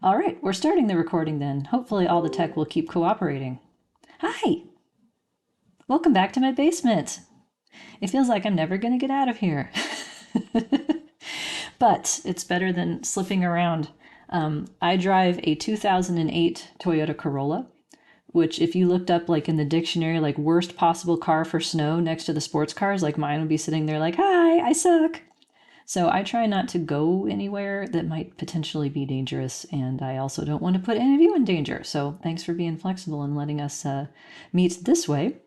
All right, we're starting the recording then. Hopefully all the tech will keep cooperating. Hi! Welcome back to my basement. It feels like I'm never going to get out of here. But it's better than slipping around. I drive a 2008 Toyota Corolla, which if you looked up like in the dictionary, like worst possible car for snow next to the sports cars, like mine would be sitting there like, hi, I suck. So I try not to go anywhere that might potentially be dangerous, and I also don't want to put any of you in danger. So thanks for being flexible and letting us meet this way.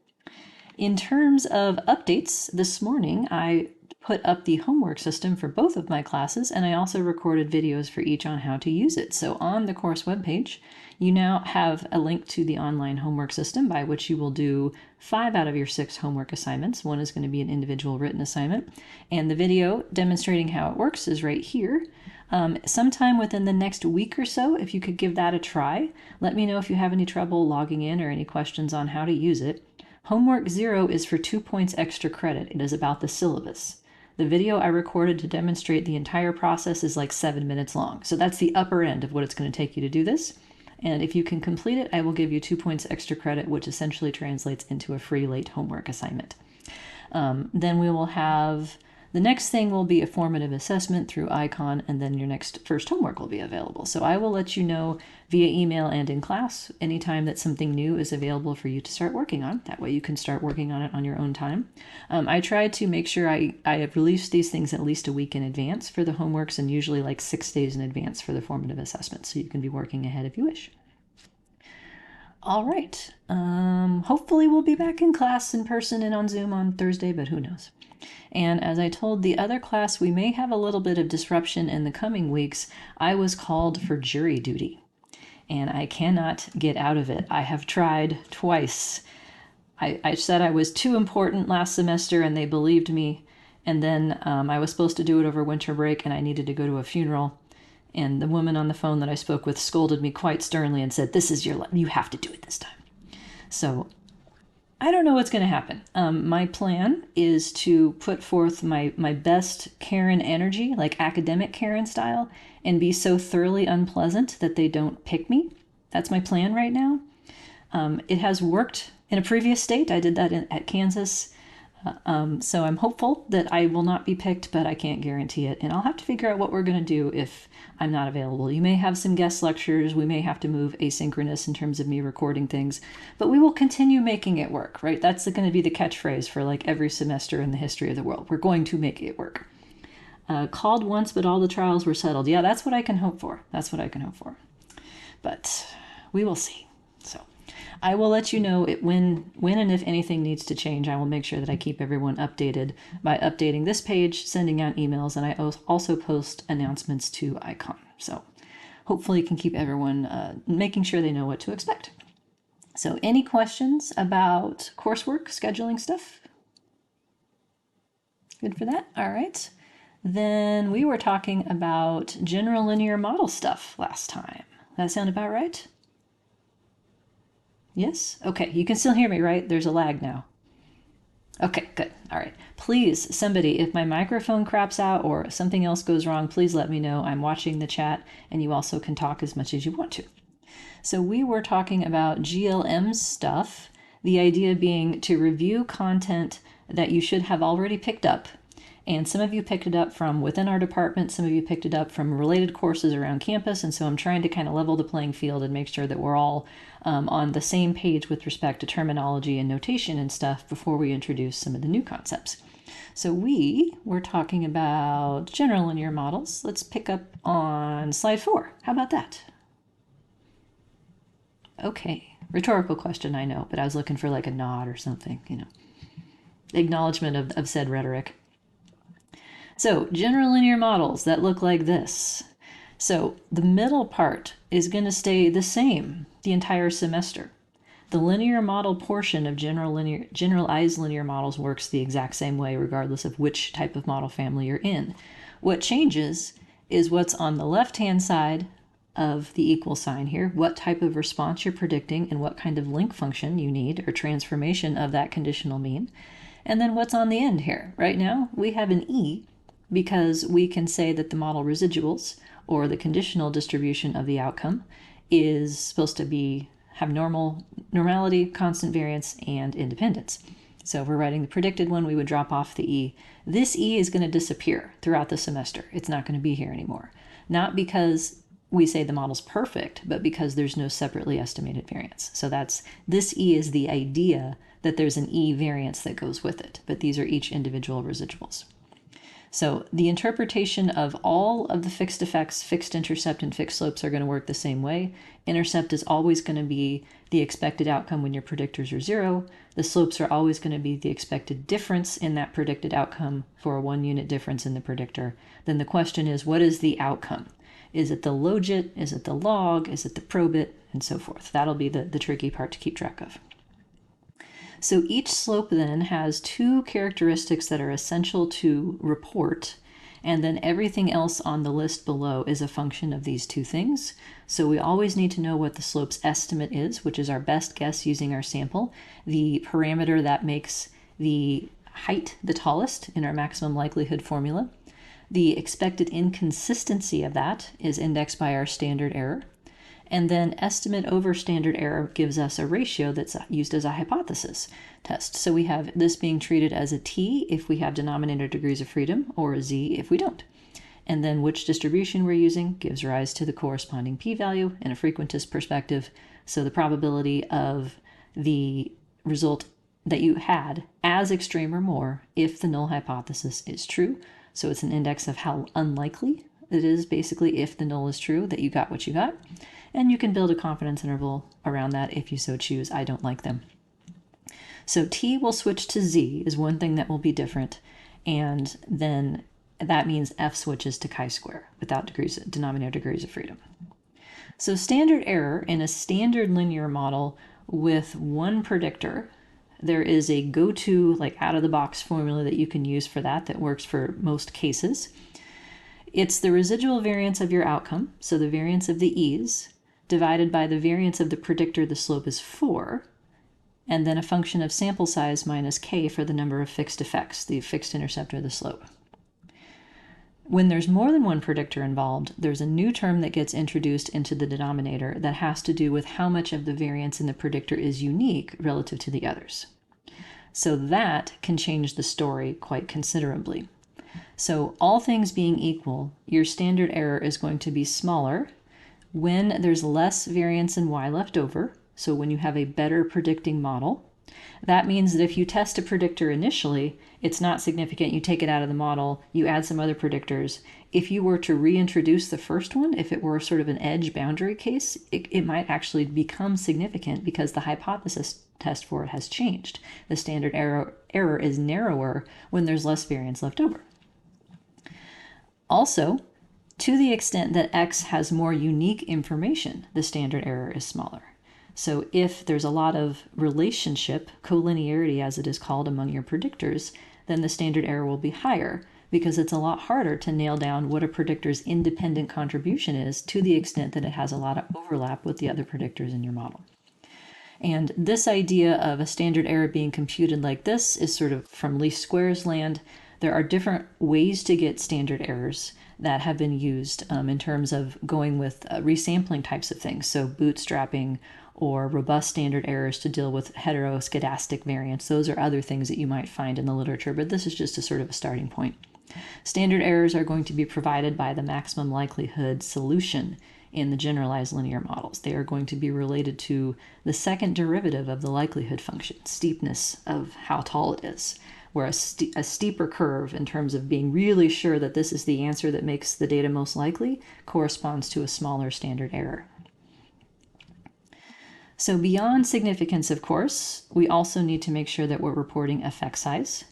In terms of updates, this morning I put up the homework system for both of my classes, and I also recorded videos for each on how to use it. So on the course webpage, you now have a link to the online homework system by which you will do 5 out of your 6 homework assignments. One is going to be an individual written assignment, and the video demonstrating how it works is right here. Sometime within the next week or so, if you could give that a try, let me know if you have any trouble logging in or any questions on how to use it. Homework 0 is for 2 points extra credit. It is about the syllabus. The video I recorded to demonstrate the entire process is like 7 minutes long. So that's the upper end of what it's going to take you to do this. And if you can complete it, I will give you 2 points extra credit, which essentially translates into a free late homework assignment. Then we will have the next thing will be a formative assessment through Icon, and then your next first homework will be available. So I will let you know via email and in class anytime that something new is available for you to start working on. That way you can start working on it on your own time. I try to make sure I have released these things at least a week in advance for the homeworks and usually like 6 days in advance for the formative assessment, so you can be working ahead if you wish. All right. Hopefully we'll be back in class in person and on Zoom on Thursday, but who knows? And as I told the other class, we may have a little bit of disruption in the coming weeks. I was called for jury duty, and I cannot get out of it. I have tried twice. I said I was too important last semester, and they believed me. And then I was supposed to do it over winter break, and I needed to go to a funeral. And the woman on the phone that I spoke with scolded me quite sternly and said, "This is you have to do it this time." So I don't know what's going to happen. My plan is to put forth my best Karen energy, like academic Karen style, and be so thoroughly unpleasant that they don't pick me. That's my plan right now. It has worked in a previous state. I did that at Kansas. So I'm hopeful that I will not be picked, but I can't guarantee it. And I'll have to figure out what we're going to do if I'm not available. You may have some guest lectures. We may have to move asynchronous in terms of me recording things, but we will continue making it work, right? That's going to be the catchphrase for like every semester in the history of the world. We're going to make it work. Called once, but all the trials were settled. Yeah, that's what I can hope for. That's what I can hope for. But we will see. So I will let you know when and if anything needs to change. I will make sure that I keep everyone updated by updating this page, sending out emails, and I also post announcements to Icon. So hopefully you can keep everyone making sure they know what to expect. So any questions about coursework, scheduling stuff? Good for that? All right. Then we were talking about general linear model stuff last time. That sound about right? Yes? Okay, you can still hear me, right? There's a lag now. Okay, good. All right. Please, somebody, if my microphone craps out or something else goes wrong, please let me know. I'm watching the chat, and you also can talk as much as you want to. So we were talking about GLM stuff, the idea being to review content that you should have already picked up. And some of you picked it up from within our department, some of you picked it up from related courses around campus, and so I'm trying to kind of level the playing field and make sure that we're all on the same page with respect to terminology and notation and stuff before we introduce some of the new concepts. So we were talking about general linear models. Let's pick up on slide 4. How about that? Okay, rhetorical question, I know, but I was looking for like a nod or something, acknowledgement of said rhetoric. So general linear models that look like this. So the middle part is going to stay the same the entire semester. The linear model portion of generalized linear models works the exact same way regardless of which type of model family you're in. What changes is what's on the left-hand side of the equal sign here, what type of response you're predicting and what kind of link function you need or transformation of that conditional mean. And then what's on the end here. Right now we have an E because we can say that the model residuals or the conditional distribution of the outcome, is supposed to have normality, constant variance, and independence. So if we're writing the predicted one, we would drop off the E. This E is going to disappear throughout the semester. It's not going to be here anymore. Not because we say the model's perfect, but because there's no separately estimated variance. So this E is the idea that there's an E variance that goes with it, but these are each individual residuals. So the interpretation of all of the fixed effects, fixed intercept, and fixed slopes are going to work the same way. Intercept is always going to be the expected outcome when your predictors are 0. The slopes are always going to be the expected difference in that predicted outcome for a 1 unit difference in the predictor. Then the question is, what is the outcome? Is it the logit? Is it the log? Is it the probit? And so forth. That'll be the tricky part to keep track of. So each slope then has 2 characteristics that are essential to report, and then everything else on the list below is a function of these 2 things. So we always need to know what the slope's estimate is, which is our best guess using our sample, the parameter that makes the height the tallest in our maximum likelihood formula. The expected inconsistency of that is indexed by our standard error. And then estimate over standard error gives us a ratio that's used as a hypothesis test. So we have this being treated as a T if we have denominator degrees of freedom, or a Z if we don't. And then which distribution we're using gives rise to the corresponding p-value in a frequentist perspective. So the probability of the result that you had as extreme or more if the null hypothesis is true. So it's an index of how unlikely it is, basically, if the null is true, that you got what you got. And you can build a confidence interval around that if you so choose. I don't like them. So T will switch to Z is one thing that will be different. And then that means F switches to chi-square without denominator degrees of freedom. So standard error in a standard linear model with one predictor, there is a go-to, like out-of-the-box formula that you can use for that works for most cases. It's the residual variance of your outcome, so the variance of the E's, divided by the variance of the predictor the slope is 4, and then a function of sample size minus k for the number of fixed effects, the fixed intercept or the slope. When there's more than one predictor involved, there's a new term that gets introduced into the denominator that has to do with how much of the variance in the predictor is unique relative to the others. So that can change the story quite considerably. So all things being equal, your standard error is going to be smaller when there's less variance in y left over. So when you have a better predicting model, that means that if you test a predictor initially, it's not significant. You take it out of the model, you add some other predictors. If you were to reintroduce the first one, if it were sort of an edge boundary case, it might actually become significant because the hypothesis test for it has changed. The standard error is narrower when there's less variance left over. Also, to the extent that X has more unique information, the standard error is smaller. So if there's a lot of relationship, collinearity as it is called, among your predictors, then the standard error will be higher because it's a lot harder to nail down what a predictor's independent contribution is to the extent that it has a lot of overlap with the other predictors in your model. And this idea of a standard error being computed like this is sort of from least squares land. There are different ways to get standard errors that have been used in terms of going with resampling types of things. So bootstrapping or robust standard errors to deal with heteroscedastic variance. Those are other things that you might find in the literature, but this is just a sort of a starting point. Standard errors are going to be provided by the maximum likelihood solution in the generalized linear models. They are going to be related to the second derivative of the likelihood function, steepness of how tall it is, where a steeper curve in terms of being really sure that this is the answer that makes the data most likely corresponds to a smaller standard error. So beyond significance, of course, we also need to make sure that we're reporting effect size.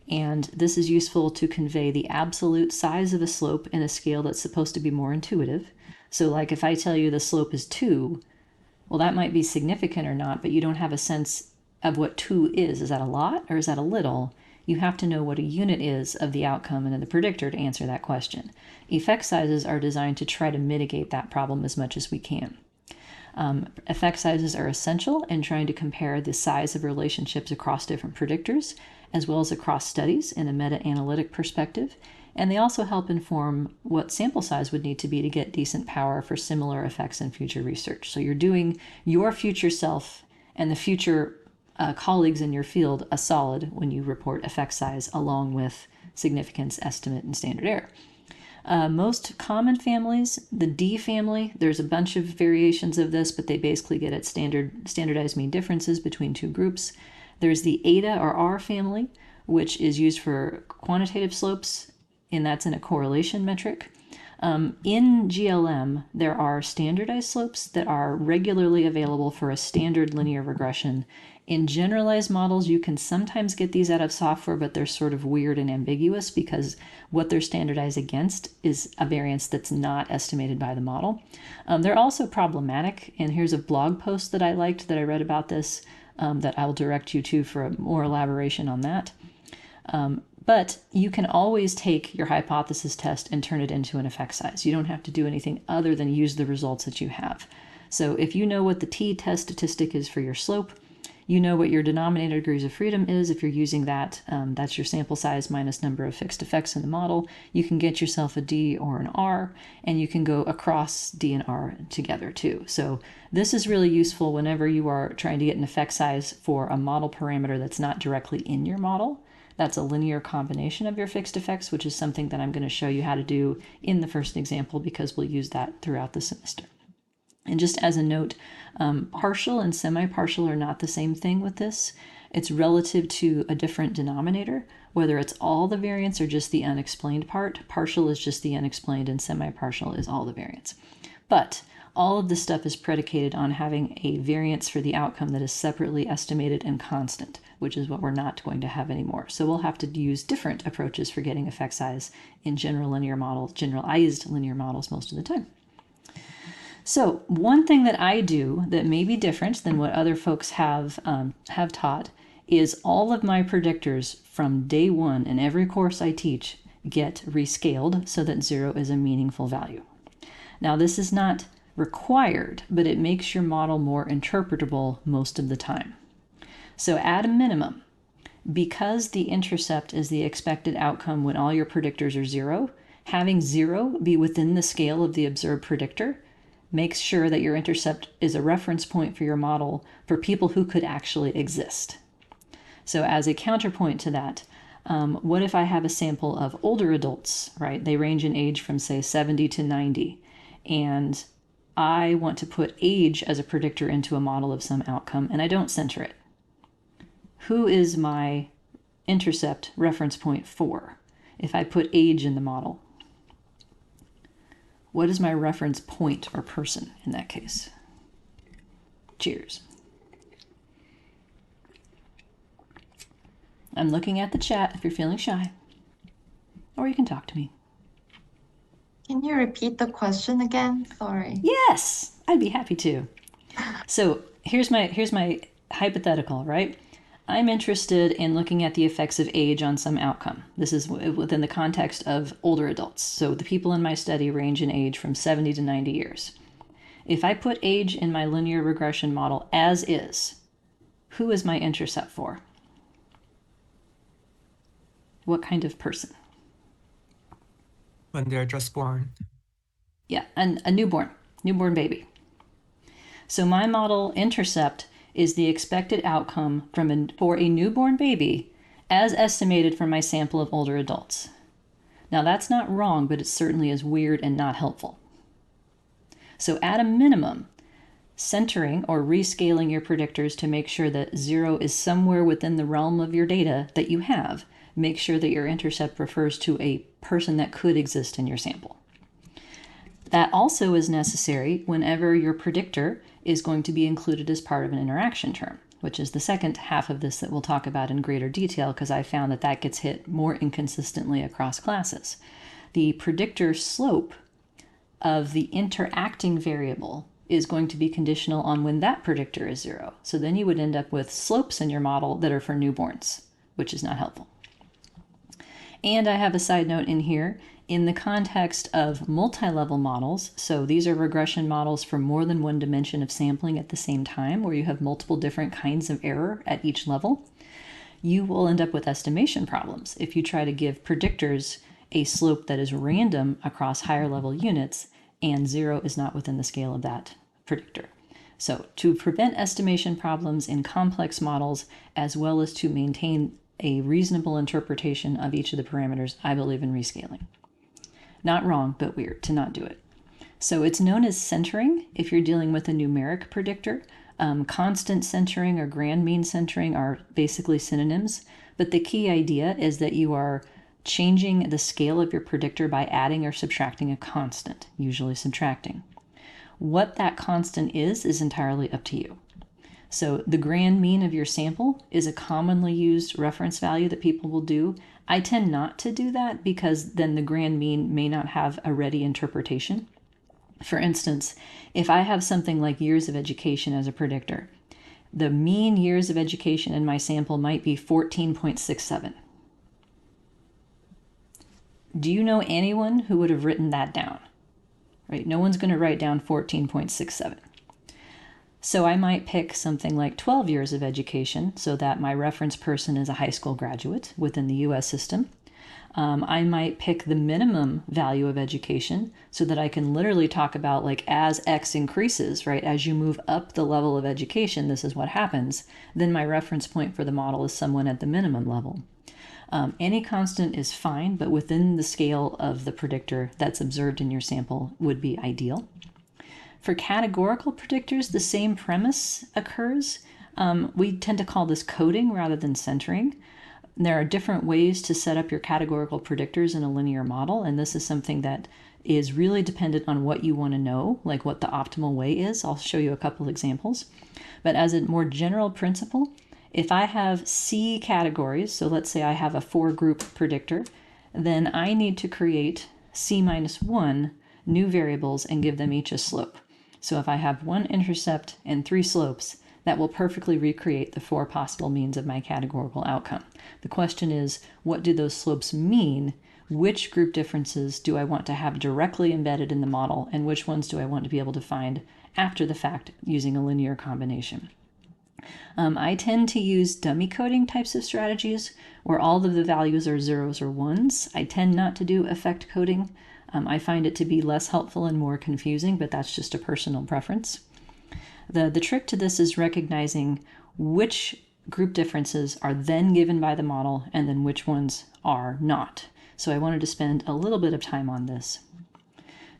And this is useful to convey the absolute size of a slope in a scale that's supposed to be more intuitive. So like if I tell you the slope is 2, well, that might be significant or not, but you don't have a sense of what 2 is. Is that a lot or is that a little? You have to know what a unit is of the outcome and of the predictor to answer that question. Effect sizes are designed to try to mitigate that problem as much as we can. Effect sizes are essential in trying to compare the size of relationships across different predictors, as well as across studies in a meta-analytic perspective. And they also help inform what sample size would need to be to get decent power for similar effects in future research. So you're doing your future self and the future colleagues in your field a solid when you report effect size along with significance, estimate, and standard error. Most common families, the D family, there's a bunch of variations of this, but they basically get at standardized mean differences between two groups. There's the Eta or R family, which is used for quantitative slopes, and that's in a correlation metric. In GLM, there are standardized slopes that are regularly available for a standard linear regression. In generalized models, you can sometimes get these out of software, but they're sort of weird and ambiguous because what they're standardized against is a variance that's not estimated by the model. They're also problematic, and here's a blog post that I liked that I read about this that I'll direct you to for more elaboration on that. But you can always take your hypothesis test and turn it into an effect size. You don't have to do anything other than use the results that you have. So if you know what the t-test statistic is for your slope, you know what your denominator degrees of freedom is. If you're using that, that's your sample size minus number of fixed effects in the model. You can get yourself a D or an R, and you can go across D and R together too. So this is really useful whenever you are trying to get an effect size for a model parameter that's not directly in your model. That's a linear combination of your fixed effects, which is something that I'm going to show you how to do in the first example because we'll use that throughout the semester. And just as a note, partial and semi-partial are not the same thing with this. It's relative to a different denominator, whether it's all the variance or just the unexplained part. Partial is just the unexplained and semi-partial is all the variance. But all of this stuff is predicated on having a variance for the outcome that is separately estimated and constant, which is what we're not going to have anymore. So we'll have to use different approaches for getting effect size in generalized linear models most of the time. So one thing that I do that may be different than what other folks have taught is all of my predictors from day one in every course I teach get rescaled so that 0 is a meaningful value. Now this is not required, but it makes your model more interpretable most of the time. So at a minimum, because the intercept is the expected outcome when all your predictors are 0, having 0 be within the scale of the observed predictor makes sure that your intercept is a reference point for your model for people who could actually exist. So as a counterpoint to that, what if I have a sample of older adults, right? They range in age from say 70 to 90, and I want to put age as a predictor into a model of some outcome, and I don't center it. Who is my intercept reference point for if I put age in the model? What is my reference point or person in that case? Cheers. I'm looking at the chat if you're feeling shy, or you can talk to me. Can you repeat the question again? Sorry. Yes, I'd be happy to. So here's my hypothetical, right? I'm interested in looking at the effects of age on some outcome. This is within the context of older adults. So the people in my study range in age from 70 to 90 years. If I put age in my linear regression model as is, who is my intercept for? What kind of person? When they're just born. Yeah, a newborn baby. So my model intercept is the expected outcome for a newborn baby as estimated from my sample of older adults. Now that's not wrong, but it certainly is weird and not helpful. So at a minimum, centering or rescaling your predictors to make sure that 0 is somewhere within the realm of your data that you have, make sure that your intercept refers to a person that could exist in your sample. That also is necessary whenever your predictor is going to be included as part of an interaction term, which is the second half of this that we'll talk about in greater detail because I found that that gets hit more inconsistently across classes. The predictor slope of the interacting variable is going to be conditional on when that predictor is 0. So then you would end up with slopes in your model that are for newborns, which is not helpful. And I have a side note in here. In the context of multi-level models, so these are regression models for more than one dimension of sampling at the same time, where you have multiple different kinds of error at each level, you will end up with estimation problems if you try to give predictors a slope that is random across higher level units, and 0 is not within the scale of that predictor. So to prevent estimation problems in complex models, as well as to maintain a reasonable interpretation of each of the parameters, I believe in rescaling. Not wrong, but weird to not do it. So it's known as centering if you're dealing with a numeric predictor. Constant centering or grand mean centering are basically synonyms, but the key idea is that you are changing the scale of your predictor by adding or subtracting a constant, usually subtracting. What that constant is entirely up to you. So the grand mean of your sample is a commonly used reference value that people will do. I tend not to do that because then the grand mean may not have a ready interpretation. For instance, if I have something like years of education as a predictor, the mean years of education in my sample might be 14.67. Do you know anyone who would have written that down? Right? No one's going to write down 14.67. So I might pick something like 12 years of education so that my reference person is a high school graduate within the US system. I might pick the minimum value of education so that I can literally talk about like as X increases, right? As you move up the level of education, this is what happens. Then my reference point for the model is someone at the minimum level. Any constant is fine, but within the scale of the predictor that's observed in your sample would be ideal. For categorical predictors, the same premise occurs. We tend to call this coding rather than centering. There are different ways to set up your categorical predictors in a linear model, and this is something that is really dependent on what you want to know, like what the optimal way is. I'll show you a couple examples. But as a more general principle, if I have C categories, so let's say I have a 4-group predictor, then I need to create C minus 1 new variables and give them each a slope. So if I have 1 intercept and 3 slopes, that will perfectly recreate the 4 possible means of my categorical outcome. The question is, what do those slopes mean? Which group differences do I want to have directly embedded in the model, and which ones do I want to be able to find after the fact using a linear combination? I tend to use dummy coding types of strategies where all of the values are zeros or ones. I tend not to do effect coding. I find it to be less helpful and more confusing, but that's just a personal preference. The trick to this is recognizing which group differences are then given by the model and then which ones are not. So I wanted to spend a little bit of time on this.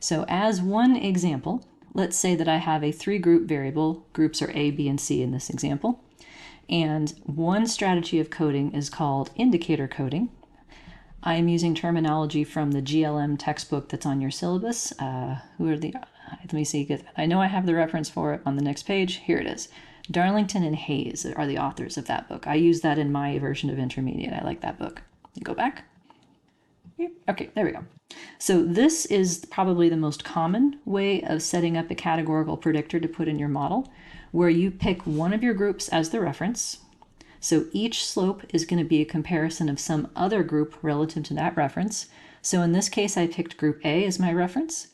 So as one example, let's say that I have a 3-group variable. Groups are A, B, and C in this example. And one strategy of coding is called indicator coding. I am using terminology from the GLM textbook that's on your syllabus. Let me see, I know I have the reference for it on the next page. Here it is. Darlington and Hayes are the authors of that book. I use that in my version of intermediate. I like that book. Go back. Okay, there we go. So this is probably the most common way of setting up a categorical predictor to put in your model, where you pick one of your groups as the reference. So each slope is going to be a comparison of some other group relative to that reference. So in this case, I picked group A as my reference.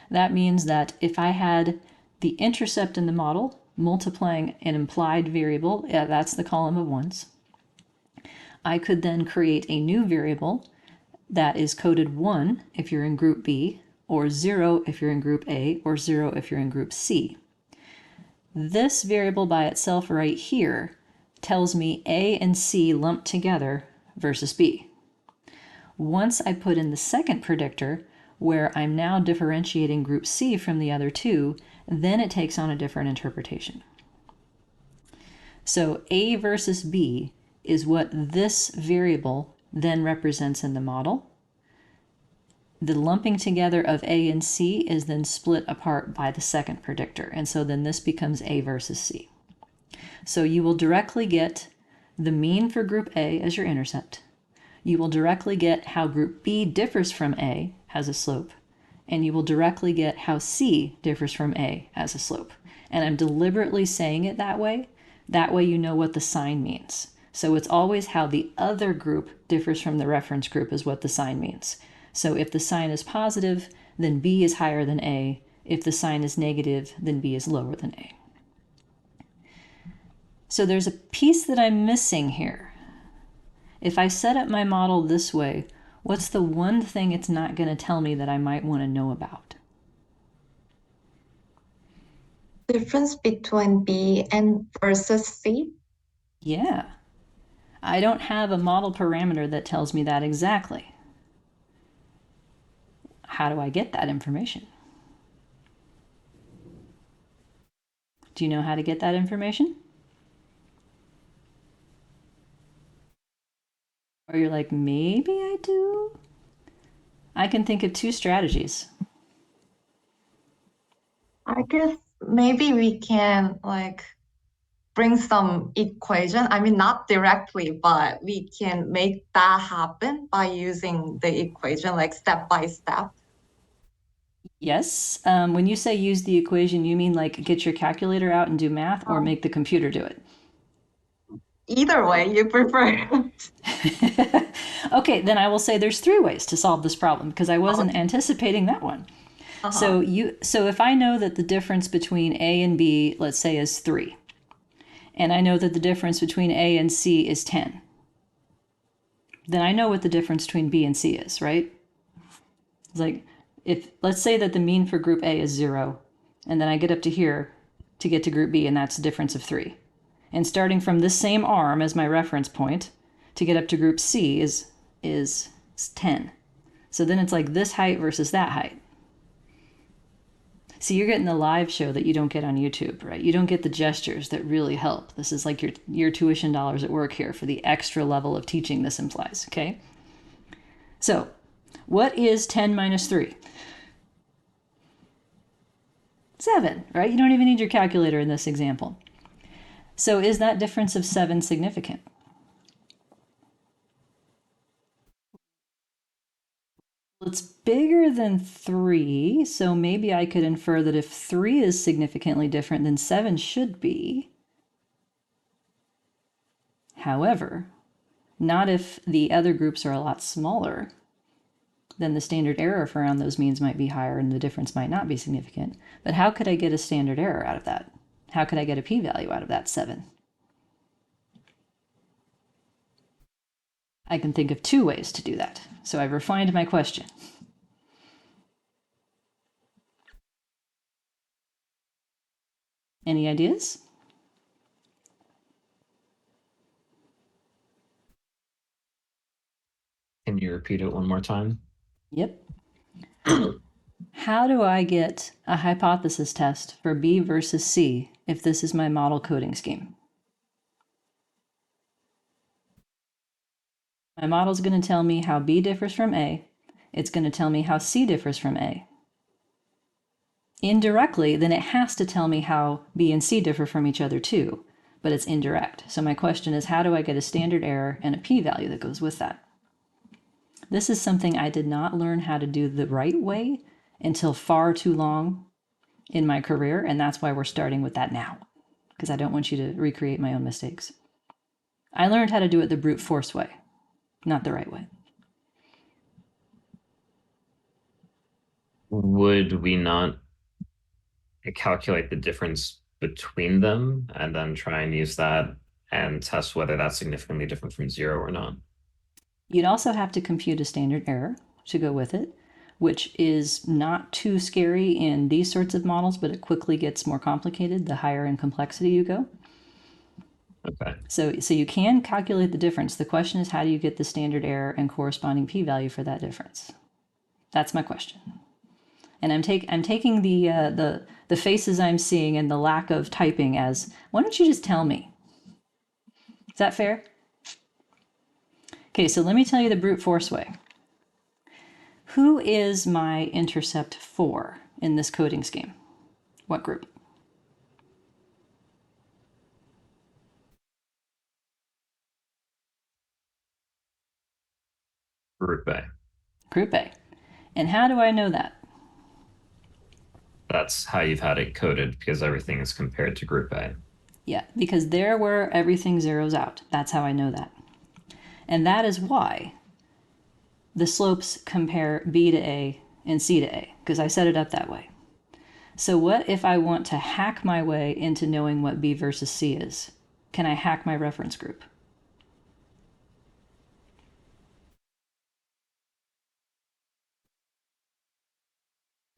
That means that if I had the intercept in the model multiplying an implied variable, that's the column of ones, I could then create a new variable that is coded 1 if you're in group B, or 0 if you're in group A, or 0 if you're in group C. This variable by itself right here tells me A and C lumped together versus B. Once I put in the second predictor, where I'm now differentiating group C from the other two, then it takes on a different interpretation. So A versus B is what this variable then represents in the model. The lumping together of A and C is then split apart by the second predictor, and so then this becomes A versus C. So you will directly get the mean for group A as your intercept. You will directly get how group B differs from A as a slope, and you will directly get how C differs from A as a slope. And I'm deliberately saying it that way. That way you know what the sign means. So it's always how the other group differs from the reference group is what the sign means. So if the sign is positive, then B is higher than A. If the sign is negative, then B is lower than A. So there's a piece that I'm missing here. If I set up my model this way, What's the one thing it's not going to tell me that I might want to know about? Difference between B and versus C? Yeah, I don't have a model parameter that tells me that exactly. How do I get that information? Do you know how to get that information? Or you're like, maybe I do? I can think of two strategies. I guess maybe we can like bring some equation. I mean, not directly, but we can make that happen by using the equation like step by step. Yes, when you say use the equation, you mean like get your calculator out and do math or Um, make the computer do it? Either way you prefer. Okay, then I will say there's three ways to solve this problem because I wasn't Okay. anticipating that one. Uh-huh. So if I know that the difference between A and B, let's say, is 3, and I know that the difference between A and C is 10, then I know what the difference between B and C is, right? It's like if let's say that the mean for group A is 0, and then I get up to here to get to group B, and that's a difference of 3. And starting from this same arm as my reference point to get up to group C is 10. So then it's like this height versus that height. See, you're getting the live show that you don't get on YouTube, right? You don't get the gestures that really help. This is like your tuition dollars at work here for the extra level of teaching this implies, okay? So, what is 10 minus 3? 7, right? You don't even need your calculator in this example. So, is that difference of 7 significant? Well, it's bigger than 3, so maybe I could infer that if 3 is significantly different, then 7 should be. However, not if the other groups are a lot smaller. Then the standard error for around those means might be higher and the difference might not be significant. But how could I get a standard error out of that? How could I get a p-value out of that 7? I can think of two ways to do that. So I've refined my question. Any ideas? Can you repeat it one more time? Yep. How do I get a hypothesis test for B versus C if this is my model coding scheme? My model is going to tell me how B differs from A. It's going to tell me how C differs from A. Indirectly, then it has to tell me how B and C differ from each other too, but it's indirect. So my question is, how do I get a standard error and a p-value that goes with that? This is something I did not learn how to do the right way until far too long in my career, and that's why we're starting with that now, because I don't want you to recreate my own mistakes. I learned how to do it the brute force way, not the right way. Would we not calculate the difference between them and then try and use that and test whether that's significantly different from 0 or not? You'd also have to compute a standard error to go with it, which is not too scary in these sorts of models, but it quickly gets more complicated the higher in complexity you go. Okay. So you can calculate the difference. The question is, how do you get the standard error and corresponding p-value for that difference? That's my question. And I'm taking the faces I'm seeing and the lack of typing as, why don't you just tell me? Is that fair? Okay, so let me tell you the brute force way. Who is my intercept for in this coding scheme? What group? Group A. Group A. And how do I know that? That's how you've had it coded because everything is compared to group A. Yeah, because there where everything zeroes out. That's how I know that. And that is why the slopes compare B to A and C to A, because I set it up that way. So what if I want to hack my way into knowing what B versus C is? Can I hack my reference group?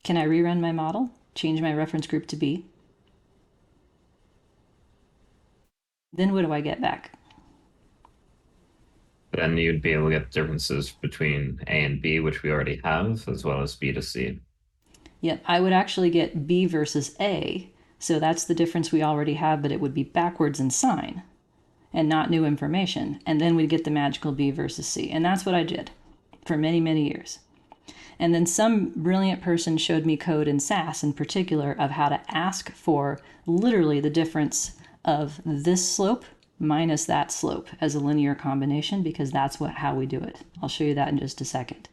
Can I rerun my model? Change my reference group to B? Then what do I get back? Then you'd be able to get differences between A and B, which we already have, as well as B to C. Yep, I would actually get B versus A. So that's the difference we already have, but it would be backwards in sign and not new information. And then we'd get the magical B versus C. And that's what I did for many, many years. And then some brilliant person showed me code in SAS in particular of how to ask for literally the difference of this slope minus that slope as a linear combination, because that's how we do it. I'll show you that in just a second.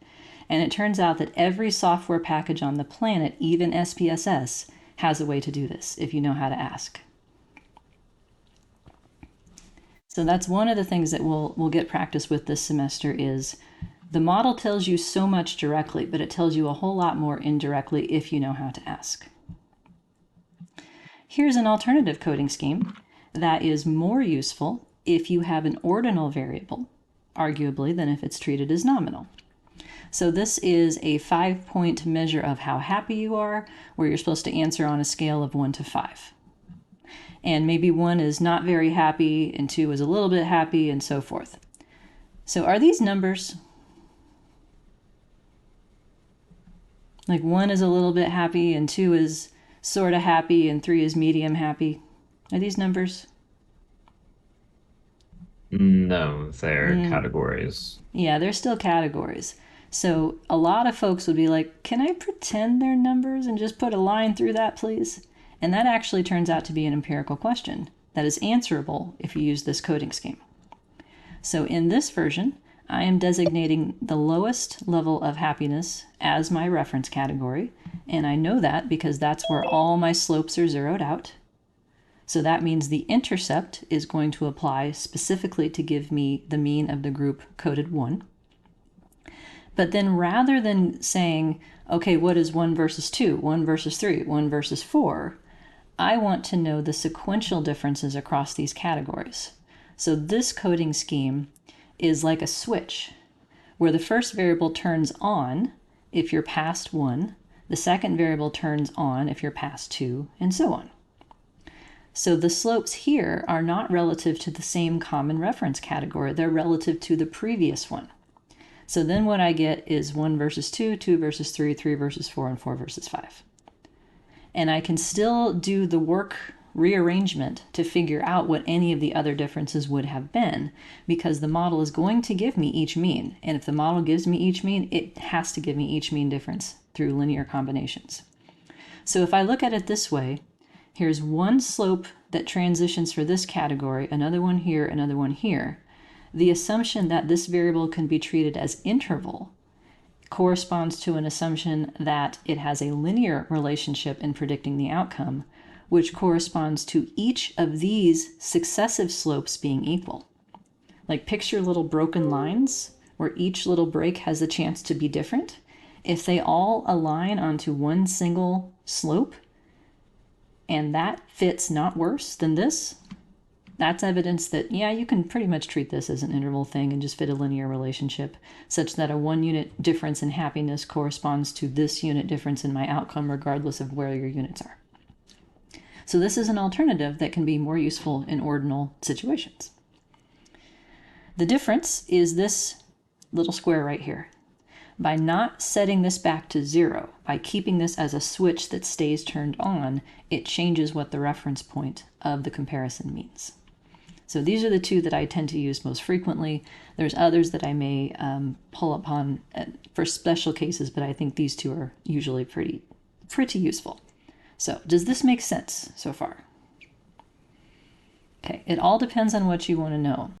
And it turns out that every software package on the planet, even SPSS, has a way to do this if you know how to ask. So that's one of the things that we'll get practice with this semester is the model tells you so much directly, but it tells you a whole lot more indirectly if you know how to ask. Here's an alternative coding scheme that is more useful if you have an ordinal variable, arguably, than if it's treated as nominal. So this is a 5-point measure of how happy you are, where you're supposed to answer on a scale of 1 to 5. And maybe 1 is not very happy, and 2 is a little bit happy, and so forth. So are these numbers? Like 1 is a little bit happy, and 2 is sort of happy, and 3 is medium happy. Are these numbers? No, they're categories. Yeah, they're still categories. So a lot of folks would be like, can I pretend they're numbers and just put a line through that, please? And that actually turns out to be an empirical question that is answerable if you use this coding scheme. So in this version, I am designating the lowest level of happiness as my reference category. And I know that because that's where all my slopes are zeroed out. So that means the intercept is going to apply specifically to give me the mean of the group coded 1. But then rather than saying, okay, what is 1 versus 2, 1 versus 3, 1 versus 4, I want to know the sequential differences across these categories. So this coding scheme is like a switch, where the first variable turns on if you're past 1, the second variable turns on if you're past 2, and so on. So the slopes here are not relative to the same common reference category, they're relative to the previous one. So then what I get is 1 versus 2, 2 versus 3, 3 versus 4, and 4 versus 5. And I can still do the work rearrangement to figure out what any of the other differences would have been, because the model is going to give me each mean. And if the model gives me each mean, it has to give me each mean difference through linear combinations. So if I look at it this way, here's one slope that transitions for this category, another one here, another one here. The assumption that this variable can be treated as interval corresponds to an assumption that it has a linear relationship in predicting the outcome, which corresponds to each of these successive slopes being equal. Like picture little broken lines where each little break has a chance to be different. If they all align onto one single slope, and that fits not worse than this, that's evidence that, yeah, you can pretty much treat this as an interval thing and just fit a linear relationship such that a 1 unit difference in happiness corresponds to this unit difference in my outcome regardless of where your units are. So this is an alternative that can be more useful in ordinal situations. The difference is this little square right here. By not setting this back to 0, by keeping this as a switch that stays turned on, it changes what the reference point of the comparison means. So these are the two that I tend to use most frequently. There's others that I may pull upon for special cases, but I think these two are usually pretty useful. So does this make sense so far? Okay, it all depends on what you want to know.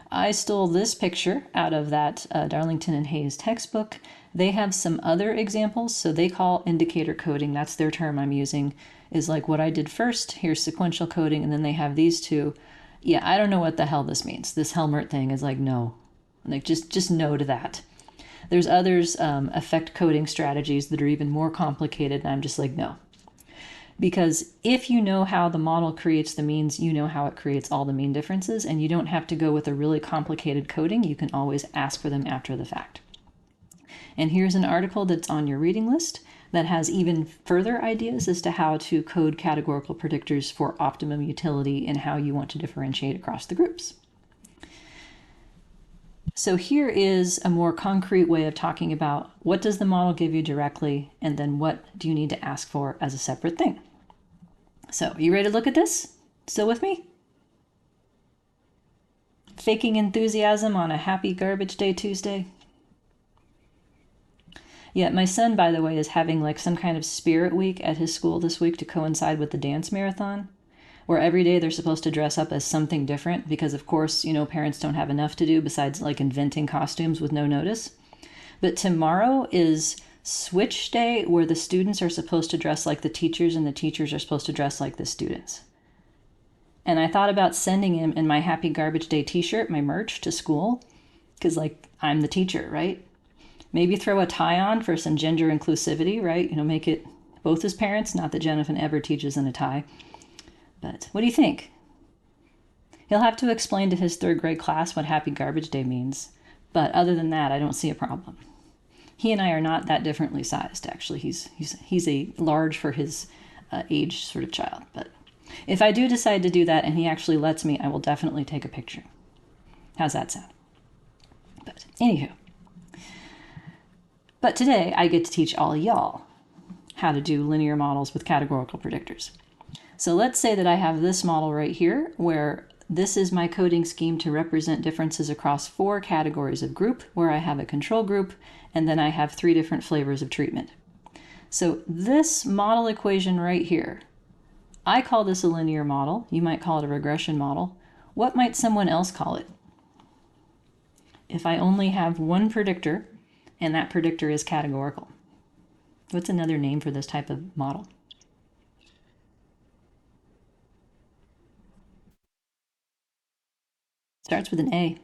I stole this picture out of that Darlington and Hayes textbook. They have some other examples, so they call indicator coding, that's their term I'm using, is like what I did first, here's sequential coding, and then they have these two. Yeah, I don't know what the hell this means. This Helmert thing is like, no. Like, just no to that. There's others, effect coding strategies that are even more complicated, and I'm just like, no. Because if you know how the model creates the means, you know how it creates all the mean differences, and you don't have to go with a really complicated coding. You can always ask for them after the fact. And here's an article that's on your reading list that has even further ideas as to how to code categorical predictors for optimum utility and how you want to differentiate across the groups. So here is a more concrete way of talking about what does the model give you directly, and then what do you need to ask for as a separate thing. So are you ready to look at this? Still with me? Faking enthusiasm on a happy garbage day Tuesday? Yeah, my son, by the way, is having like some kind of spirit week at his school this week to coincide with the dance marathon, where every day they're supposed to dress up as something different because, of course, you know, parents don't have enough to do besides like inventing costumes with no notice. But tomorrow is switch day, where the students are supposed to dress like the teachers and the teachers are supposed to dress like the students. And I thought about sending him in my Happy Garbage Day t-shirt, my merch, to school, because like I'm the teacher, right? Maybe throw a tie on for some gender inclusivity, right? You know, make it both his parents, not that Jonathan ever teaches in a tie. But what do you think? He'll have to explain to his third grade class what Happy Garbage Day means. But other than that, I don't see a problem. He and I are not that differently sized, actually. He's a large for his age sort of child. But if I do decide to do that and he actually lets me, I will definitely take a picture. How's that sound? But anywho. But today I get to teach all y'all how to do linear models with categorical predictors. So let's say that I have this model right here, where this is my coding scheme to represent differences across 4 categories of group, where I have a control group, and then I have 3 different flavors of treatment. So this model equation right here, I call this a linear model. You might call it a regression model. What might someone else call it? If I only have one predictor, and that predictor is categorical. What's another name for this type of model? Starts with an A.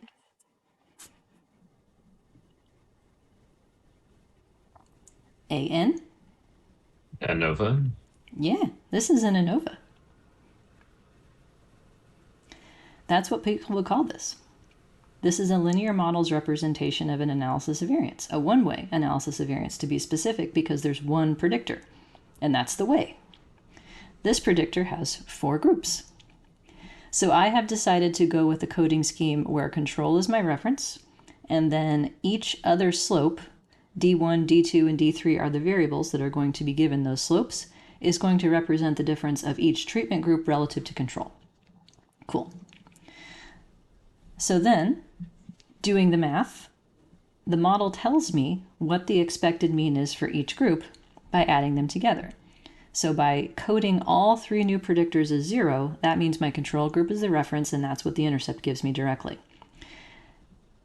A-N? ANOVA? Yeah, this is an ANOVA. That's what people would call this. This is a linear model's representation of an analysis of variance, a one-way analysis of variance to be specific, because there's one predictor, and that's the way. This predictor has 4 groups. So I have decided to go with a coding scheme where control is my reference, and then each other slope, D1, D2, and D3 are the variables that are going to be given those slopes, is going to represent the difference of each treatment group relative to control. Cool. So then, doing the math, the model tells me what the expected mean is for each group by adding them together. So by coding all 3 new predictors as 0, that means my control group is the reference, and that's what the intercept gives me directly.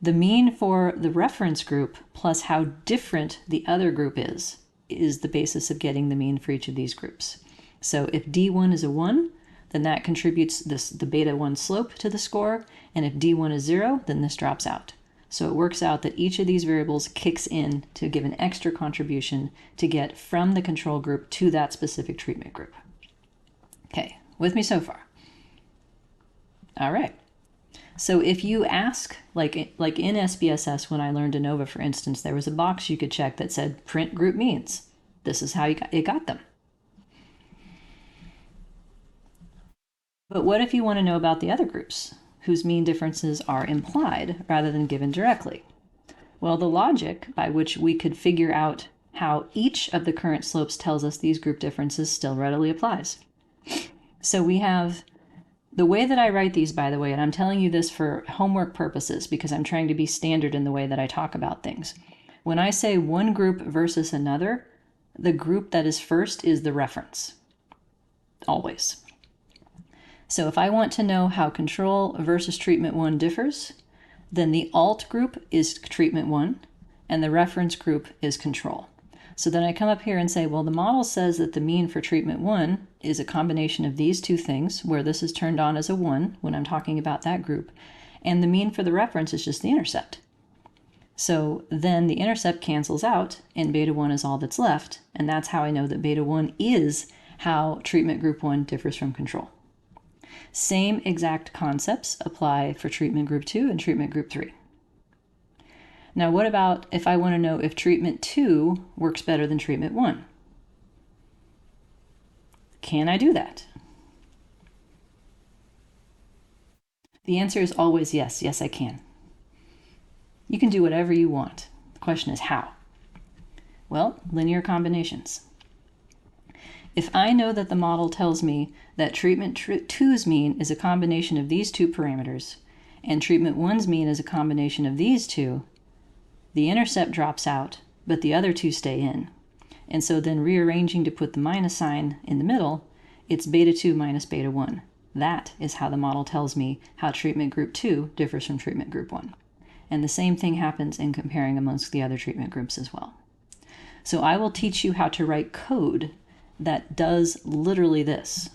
The mean for the reference group plus how different the other group is the basis of getting the mean for each of these groups. So if D1 is a 1, then that contributes the beta 1 slope to the score, and if D1 is 0, then this drops out. So it works out that each of these variables kicks in to give an extra contribution to get from the control group to that specific treatment group. Okay, with me so far? All right. So if you ask, like in SPSS, when I learned ANOVA, for instance, there was a box you could check that said print group means. This is how it got them. But what if you want to know about the other groups, whose mean differences are implied rather than given directly? Well, the logic by which we could figure out how each of the current slopes tells us these group differences still readily applies. So we have the way that I write these, by the way, and I'm telling you this for homework purposes because I'm trying to be standard in the way that I talk about things. When I say one group versus another, the group that is first is the reference, always. So if I want to know how control versus treatment 1 differs, then the alt group is treatment 1 and the reference group is control. So then I come up here and say, well, the model says that the mean for treatment 1 is a combination of these 2 things, where this is turned on as a 1 when I'm talking about that group, and the mean for the reference is just the intercept. So then the intercept cancels out and beta 1 is all that's left, and that's how I know that beta 1 is how treatment group 1 differs from control. Same exact concepts apply for treatment group 2 and treatment group 3. Now what about if I want to know if treatment 2 works better than treatment 1? Can I do that? The answer is always yes. Yes, I can. You can do whatever you want. The question is how? Well, linear combinations. If I know that the model tells me that treatment 2's mean is a combination of these two parameters, and treatment 1's mean is a combination of these two, the intercept drops out, but the other two stay in. And so then rearranging to put the minus sign in the middle, it's beta 2 minus beta 1. That is how the model tells me how treatment group 2 differs from treatment group 1. And the same thing happens in comparing amongst the other treatment groups as well. So I will teach you how to write code that does literally this.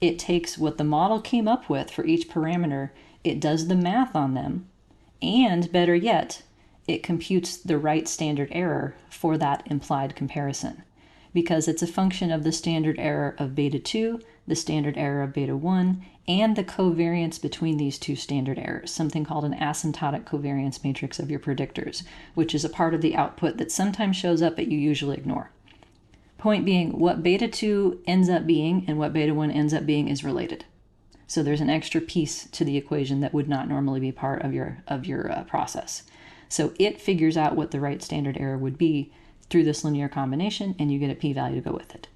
It takes what the model came up with for each parameter, it does the math on them, and better yet, it computes the right standard error for that implied comparison, because it's a function of the standard error of beta 2, the standard error of beta 1, and the covariance between these two standard errors, something called an asymptotic covariance matrix of your predictors, which is a part of the output that sometimes shows up but you usually ignore. Point being, what beta 2 ends up being and what beta 1 ends up being is related. So there's an extra piece to the equation that would not normally be part of your process. So it figures out what the right standard error would be through this linear combination, and you get a p-value to go with it.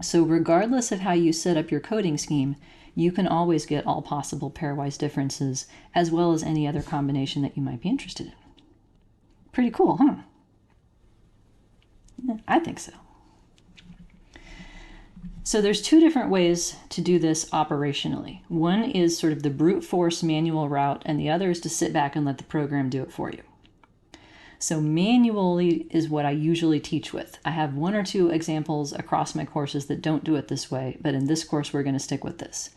So regardless of how you set up your coding scheme, you can always get all possible pairwise differences as well as any other combination that you might be interested in. Pretty cool, huh? I think so. So there's two different ways to do this operationally. One is sort of the brute force manual route, and the other is to sit back and let the program do it for you. So manually is what I usually teach with. I have one or two examples across my courses that don't do it this way, but in this course we're going to stick with this.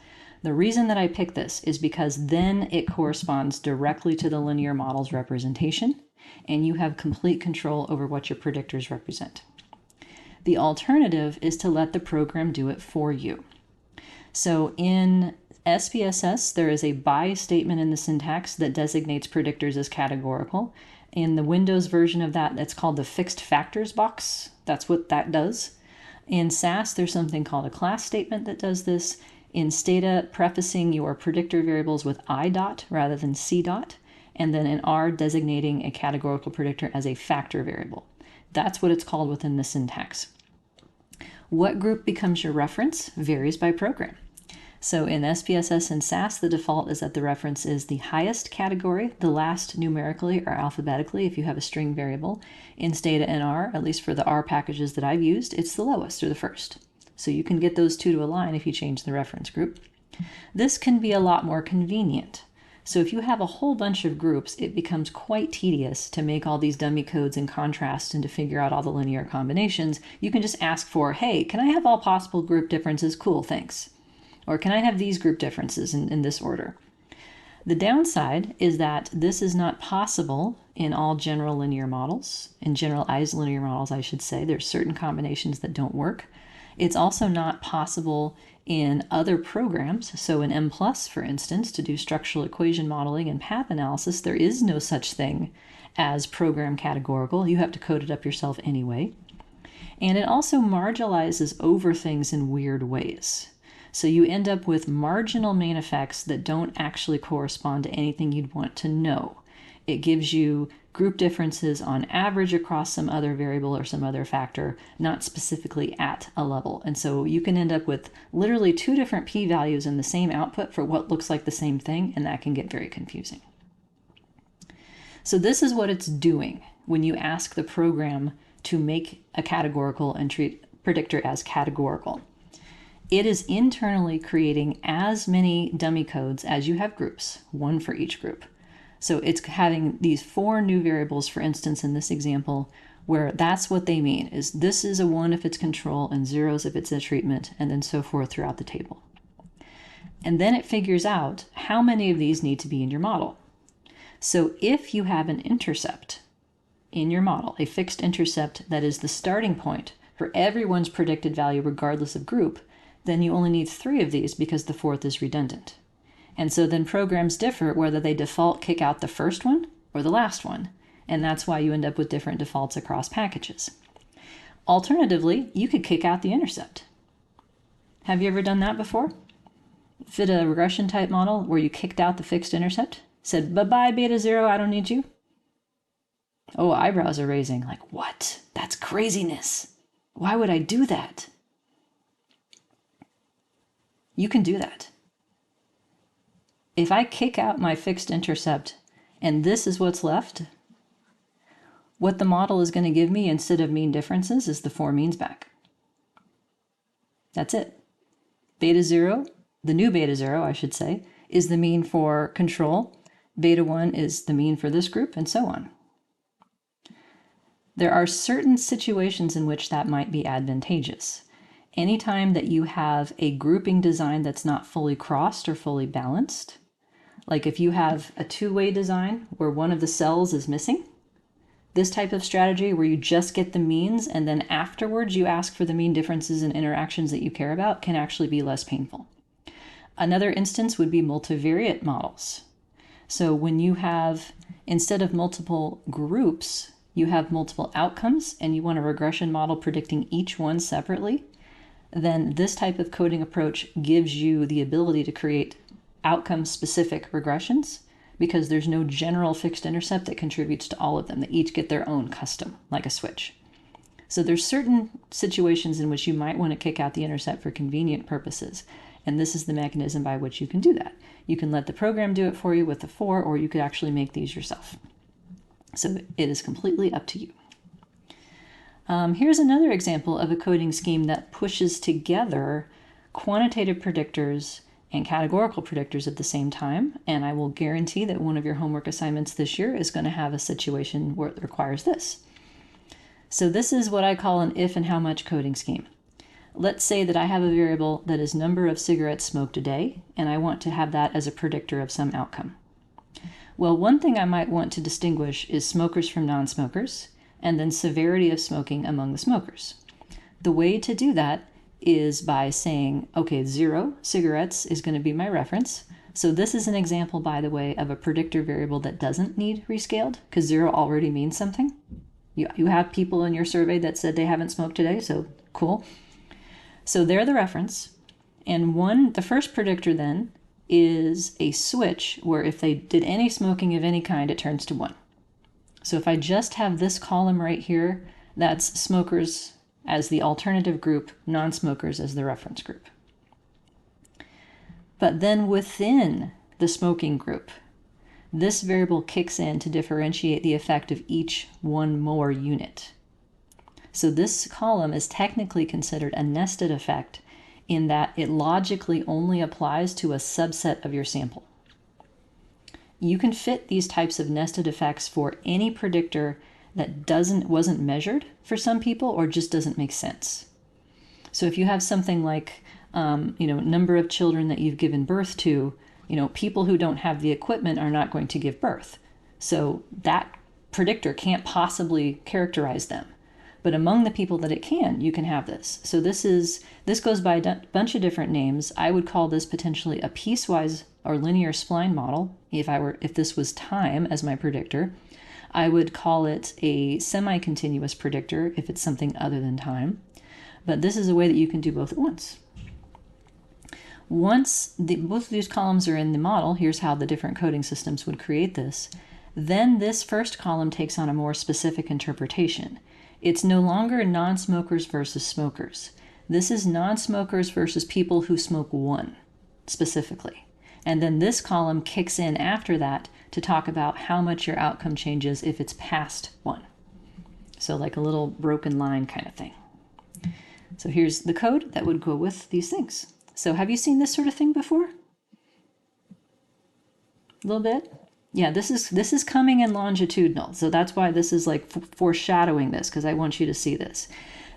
The reason that I pick this is because then it corresponds directly to the linear model's representation, and you have complete control over what your predictors represent. The alternative is to let the program do it for you. So in SPSS, there is a by statement in the syntax that designates predictors as categorical. In the Windows version of that, that's called the fixed factors box. That's what that does. In SAS, there's something called a class statement that does this. In Stata, prefacing your predictor variables with I dot rather than C dot. And then in R, designating a categorical predictor as a factor variable. That's what it's called within the syntax. What group becomes your reference varies by program. So in SPSS and SAS, the default is that the reference is the highest category, the last numerically or alphabetically if you have a string variable. In Stata and R, at least for the R packages that I've used, it's the lowest or the first. So you can get those two to align if you change the reference group. This can be a lot more convenient. So if you have a whole bunch of groups, it becomes quite tedious to make all these dummy codes in contrast and to figure out all the linear combinations. You can just ask for, hey, can I have all possible group differences? Cool, thanks. Or can I have these group differences in this order? The downside is that this is not possible in all general linear models, in generalized linear models, I should say. There's certain combinations that don't work. It's also not possible in other programs. So in M+, for instance, to do structural equation modeling and path analysis, there is no such thing as program categorical. You have to code it up yourself anyway. And it also marginalizes over things in weird ways. So you end up with marginal main effects that don't actually correspond to anything you'd want to know. It gives you group differences on average across some other variable or some other factor, not specifically at a level. And so you can end up with literally two different p-values in the same output for what looks like the same thing, and that can get very confusing. So this is what it's doing when you ask the program to make a categorical and treat predictor as categorical. It is internally creating as many dummy codes as you have groups, one for each group. So it's having these 4 new variables, for instance, in this example, where that's what they mean, is this is a 1 if it's control and 0s if it's a treatment, and then so forth throughout the table. And then it figures out how many of these need to be in your model. So if you have an intercept in your model, a fixed intercept that is the starting point for everyone's predicted value regardless of group, then you only need 3 of these because the 4th is redundant. And so then programs differ whether they default kick out the first one or the last one. And that's why you end up with different defaults across packages. Alternatively, you could kick out the intercept. Have you ever done that before? Fit a regression type model where you kicked out the fixed intercept? Said, bye-bye, beta 0, I don't need you? Oh, eyebrows are raising. Like, what? That's craziness. Why would I do that? You can do that. If I kick out my fixed intercept and this is what's left, what the model is going to give me instead of mean differences is the 4 means back. That's it. Beta 0, the new beta 0, I should say, is the mean for control. Beta 1 is the mean for this group, and so on. There are certain situations in which that might be advantageous. Anytime that you have a grouping design that's not fully crossed or fully balanced, like if you have a two-way design where one of the cells is missing, this type of strategy where you just get the means and then afterwards you ask for the mean differences and interactions that you care about can actually be less painful. Another instance would be multivariate models. So when you have, instead of multiple groups, you have multiple outcomes and you want a regression model predicting each one separately, then this type of coding approach gives you the ability to create outcome-specific regressions because there's no general fixed intercept that contributes to all of them. They each get their own custom, like a switch. So there's certain situations in which you might want to kick out the intercept for convenient purposes, and this is the mechanism by which you can do that. You can let the program do it for you with the 4, or you could actually make these yourself. So it is completely up to you. Here's another example of a coding scheme that pushes together quantitative predictors and categorical predictors at the same time, and I will guarantee that one of your homework assignments this year is going to have a situation where it requires this. So this is what I call an if and how much coding scheme. Let's say that I have a variable that is number of cigarettes smoked a day, and I want to have that as a predictor of some outcome. Well, one thing I might want to distinguish is smokers from non-smokers, and then severity of smoking among the smokers. The way to do that is by saying, okay, 0 cigarettes is going to be my reference. So this is an example, by the way, of a predictor variable that doesn't need rescaled because 0 already means something. You have people in your survey that said they haven't smoked today, so cool. So they're the reference. And the first predictor then is a switch where if they did any smoking of any kind, it turns to 1. So if I just have this column right here, that's smokers as the alternative group, non-smokers as the reference group. But then within the smoking group, this variable kicks in to differentiate the effect of each one more unit. So this column is technically considered a nested effect in that it logically only applies to a subset of your sample. You can fit these types of nested effects for any predictor that wasn't measured for some people or just doesn't make sense. So if you have something like number of children that you've given birth to, people who don't have the equipment are not going to give birth. So that predictor can't possibly characterize them. But among the people that it can, you can have this. So this goes by a bunch of different names. I would call this potentially a piecewise or linear spline model if this was time as my predictor. I would call it a semi-continuous predictor if it's something other than time. But this is a way that you can do both at once. Once both of these columns are in the model, here's how the different coding systems would create this. Then this first column takes on a more specific interpretation. It's no longer non-smokers versus smokers. This is non-smokers versus people who smoke 1 specifically. And then this column kicks in after that to talk about how much your outcome changes if it's past 1. So like a little broken line kind of thing. So here's the code that would go with these things. So have you seen this sort of thing before? A little bit? Yeah, this is coming in longitudinal. So that's why this is like foreshadowing this, because I want you to see this.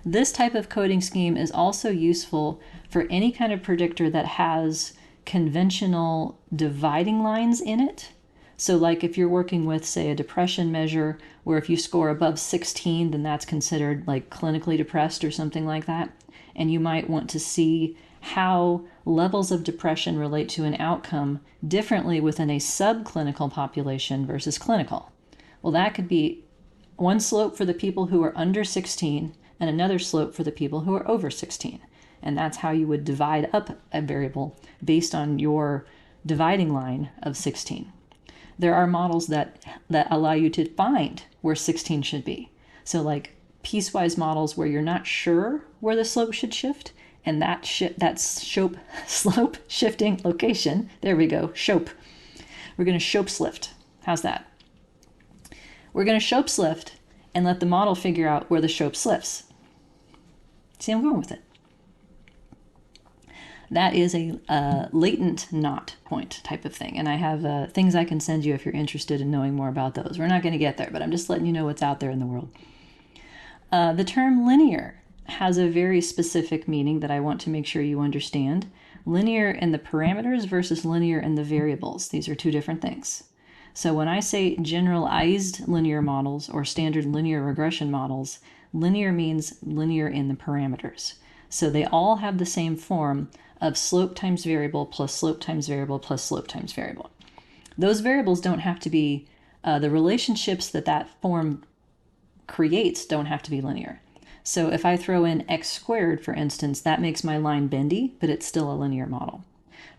This type of coding scheme is also useful for any kind of predictor that has conventional dividing lines in it. So like if you're working with, say, a depression measure where if you score above 16, then that's considered like clinically depressed or something like that. And you might want to see how levels of depression relate to an outcome differently within a subclinical population versus clinical. Well, that could be one slope for the people who are under 16 and another slope for the people who are over 16. And that's how you would divide up a variable based on your dividing line of 16. There are models that allow you to find where 16 should be. So like piecewise models where you're not sure where the slope should shift, and that slope shifting location, there we go, SHOPE. We're going to SHOPE-SLIFT. How's that? We're going to SHOPE-SLIFT and let the model figure out where the SHOPE-SLIFts. See, I'm going with it. That is a latent knot point type of thing. And I have things I can send you if you're interested in knowing more about those. We're not going to get there, but I'm just letting you know what's out there in the world. The term linear has a very specific meaning that I want to make sure you understand. Linear in the parameters versus linear in the variables. These are two different things. So when I say generalized linear models or standard linear regression models, linear means linear in the parameters. So they all have the same form of slope times variable plus slope times variable plus slope times variable. Those variables don't have to be, the relationships that form creates don't have to be linear. So if I throw in x squared, for instance, that makes my line bendy, but it's still a linear model.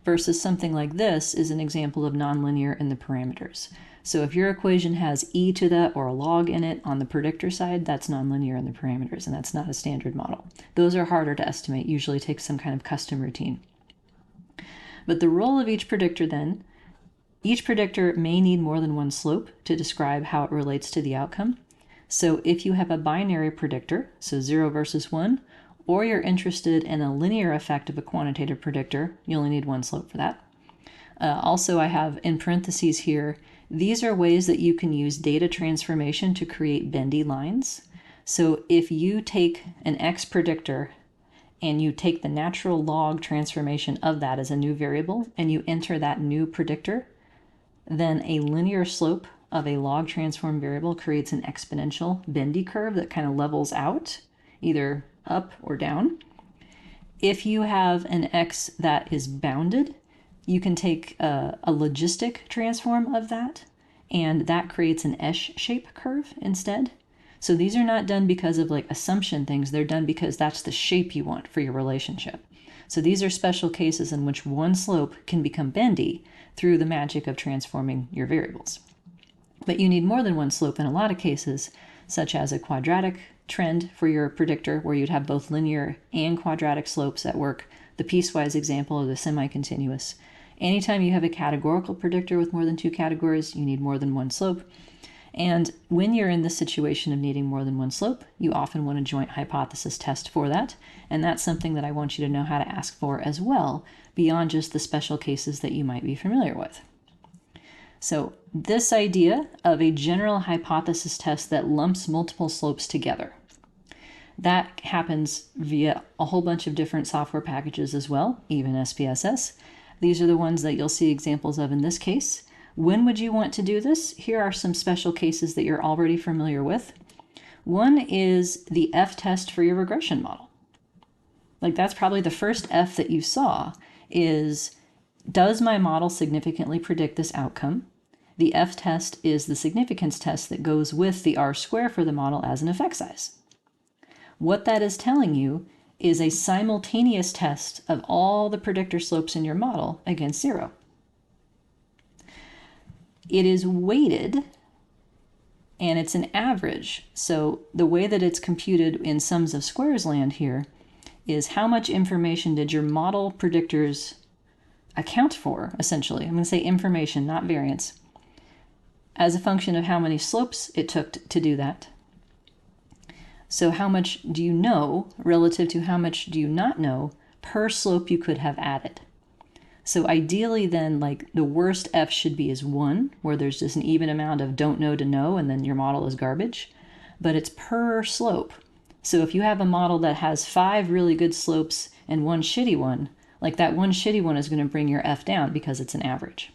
Versus something like this is an example of nonlinear in the parameters. So if your equation has e to the or a log in it on the predictor side, that's nonlinear in the parameters, and that's not a standard model. Those are harder to estimate, usually take some kind of custom routine. But the role of each predictor then, each predictor may need more than one slope to describe how it relates to the outcome. So if you have a binary predictor, so 0 versus 1, or you're interested in a linear effect of a quantitative predictor, you only need one slope for that. Also, I have in parentheses here, these are ways that you can use data transformation to create bendy lines. So if you take an x predictor and you take the natural log transformation of that as a new variable and you enter that new predictor, then a linear slope of a log transform variable creates an exponential bendy curve that kind of levels out, either up or down. If you have an x that is bounded, you can take a logistic transform of that, and that creates an S-shape curve instead. So these are not done because of like assumption things, they're done because that's the shape you want for your relationship. So these are special cases in which one slope can become bendy through the magic of transforming your variables. But you need more than one slope in a lot of cases, such as a quadratic trend for your predictor where you'd have both linear and quadratic slopes at work, the piecewise example of the semi-continuous. Anytime you have a categorical predictor with more than two categories, you need more than one slope. And when you're in the situation of needing more than one slope, you often want a joint hypothesis test for that. And that's something that I want you to know how to ask for as well, beyond just the special cases that you might be familiar with. So this idea of a general hypothesis test that lumps multiple slopes together, that happens via a whole bunch of different software packages as well, even SPSS. These are the ones that you'll see examples of in this case. When would you want to do this? Here are some special cases that you're already familiar with. One is the F-test for your regression model. Like that's probably the first F that you saw is, does my model significantly predict this outcome? The F-test is the significance test that goes with the R-square for the model as an effect size. What that is telling you is a simultaneous test of all the predictor slopes in your model against 0. It is weighted and it's an average. So the way that it's computed in sums of squares land here is how much information did your model predictors account for, essentially. I'm going to say information, not variance, as a function of how many slopes it took to do that. So how much do you know relative to how much do you not know per slope you could have added? So ideally then, like the worst F should be is 1, where there's just an even amount of don't know to know, and then your model is garbage. But it's per slope. So if you have a model that has 5 really good slopes and 1 shitty one, like that 1 shitty one is going to bring your F down because it's an average.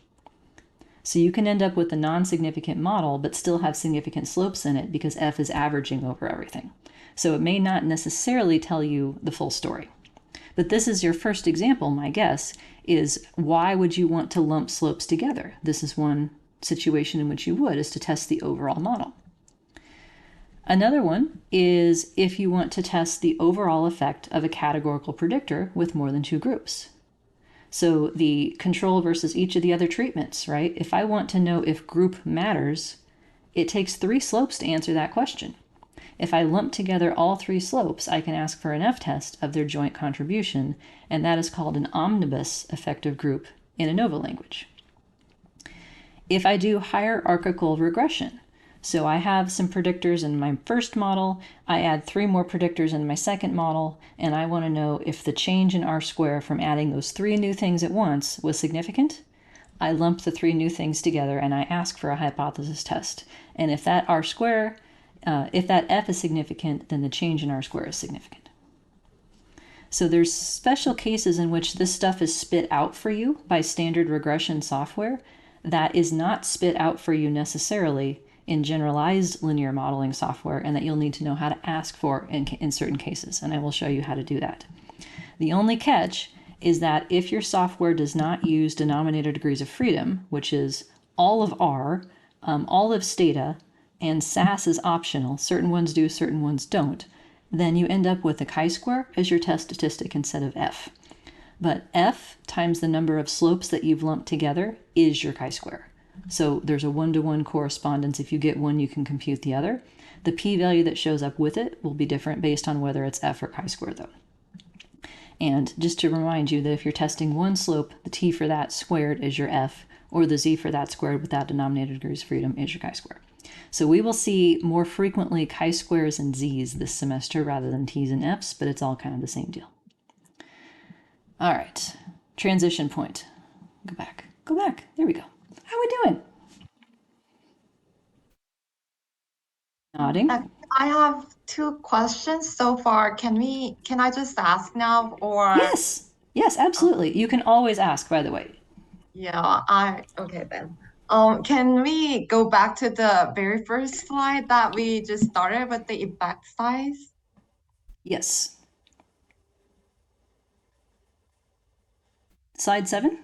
So you can end up with a non-significant model, but still have significant slopes in it because F is averaging over everything. So it may not necessarily tell you the full story. But this is your first example, my guess, is why would you want to lump slopes together? This is one situation in which you would, is to test the overall model. Another one is if you want to test the overall effect of a categorical predictor with more than two groups. So the control versus each of the other treatments, right? If I want to know if group matters, it takes 3 slopes to answer that question. If I lump together all 3 slopes, I can ask for an F-test of their joint contribution, and that is called an omnibus effective group in ANOVA language. If I do hierarchical regression, so I have some predictors in my first model, I add 3 more predictors in my second model, and I want to know if the change in R-square from adding those 3 new things at once was significant. I lump the 3 new things together and I ask for a hypothesis test. And if that R-square, if that F is significant, then the change in R-square is significant. So there's special cases in which this stuff is spit out for you by standard regression software that is not spit out for you necessarily in generalized linear modeling software, and that you'll need to know how to ask for in certain cases, and I will show you how to do that. The only catch is that if your software does not use denominator degrees of freedom, which is all of R, all of Stata, and SAS is optional, certain ones do, certain ones don't, then you end up with a chi-square as your test statistic instead of F. But F times the number of slopes that you've lumped together is your chi-square. So there's a 1-to-1 correspondence. If you get one, you can compute the other. The p-value that shows up with it will be different based on whether it's F or chi-square though. And just to remind you that if you're testing one slope, the t for that squared is your F, or the z for that squared without denominator degrees of freedom is your chi-square. So we will see more frequently chi-squares and z's this semester rather than t's and f's, but it's all kind of the same deal. All right, transition point. Go back. There we go. How are we doing? Nodding. I have 2 questions so far. Can I just ask now or? Yes, absolutely. You can always ask, by the way. Yeah, okay then. Can we go back to the very first slide that we just started with the effect size? Yes. Slide 7?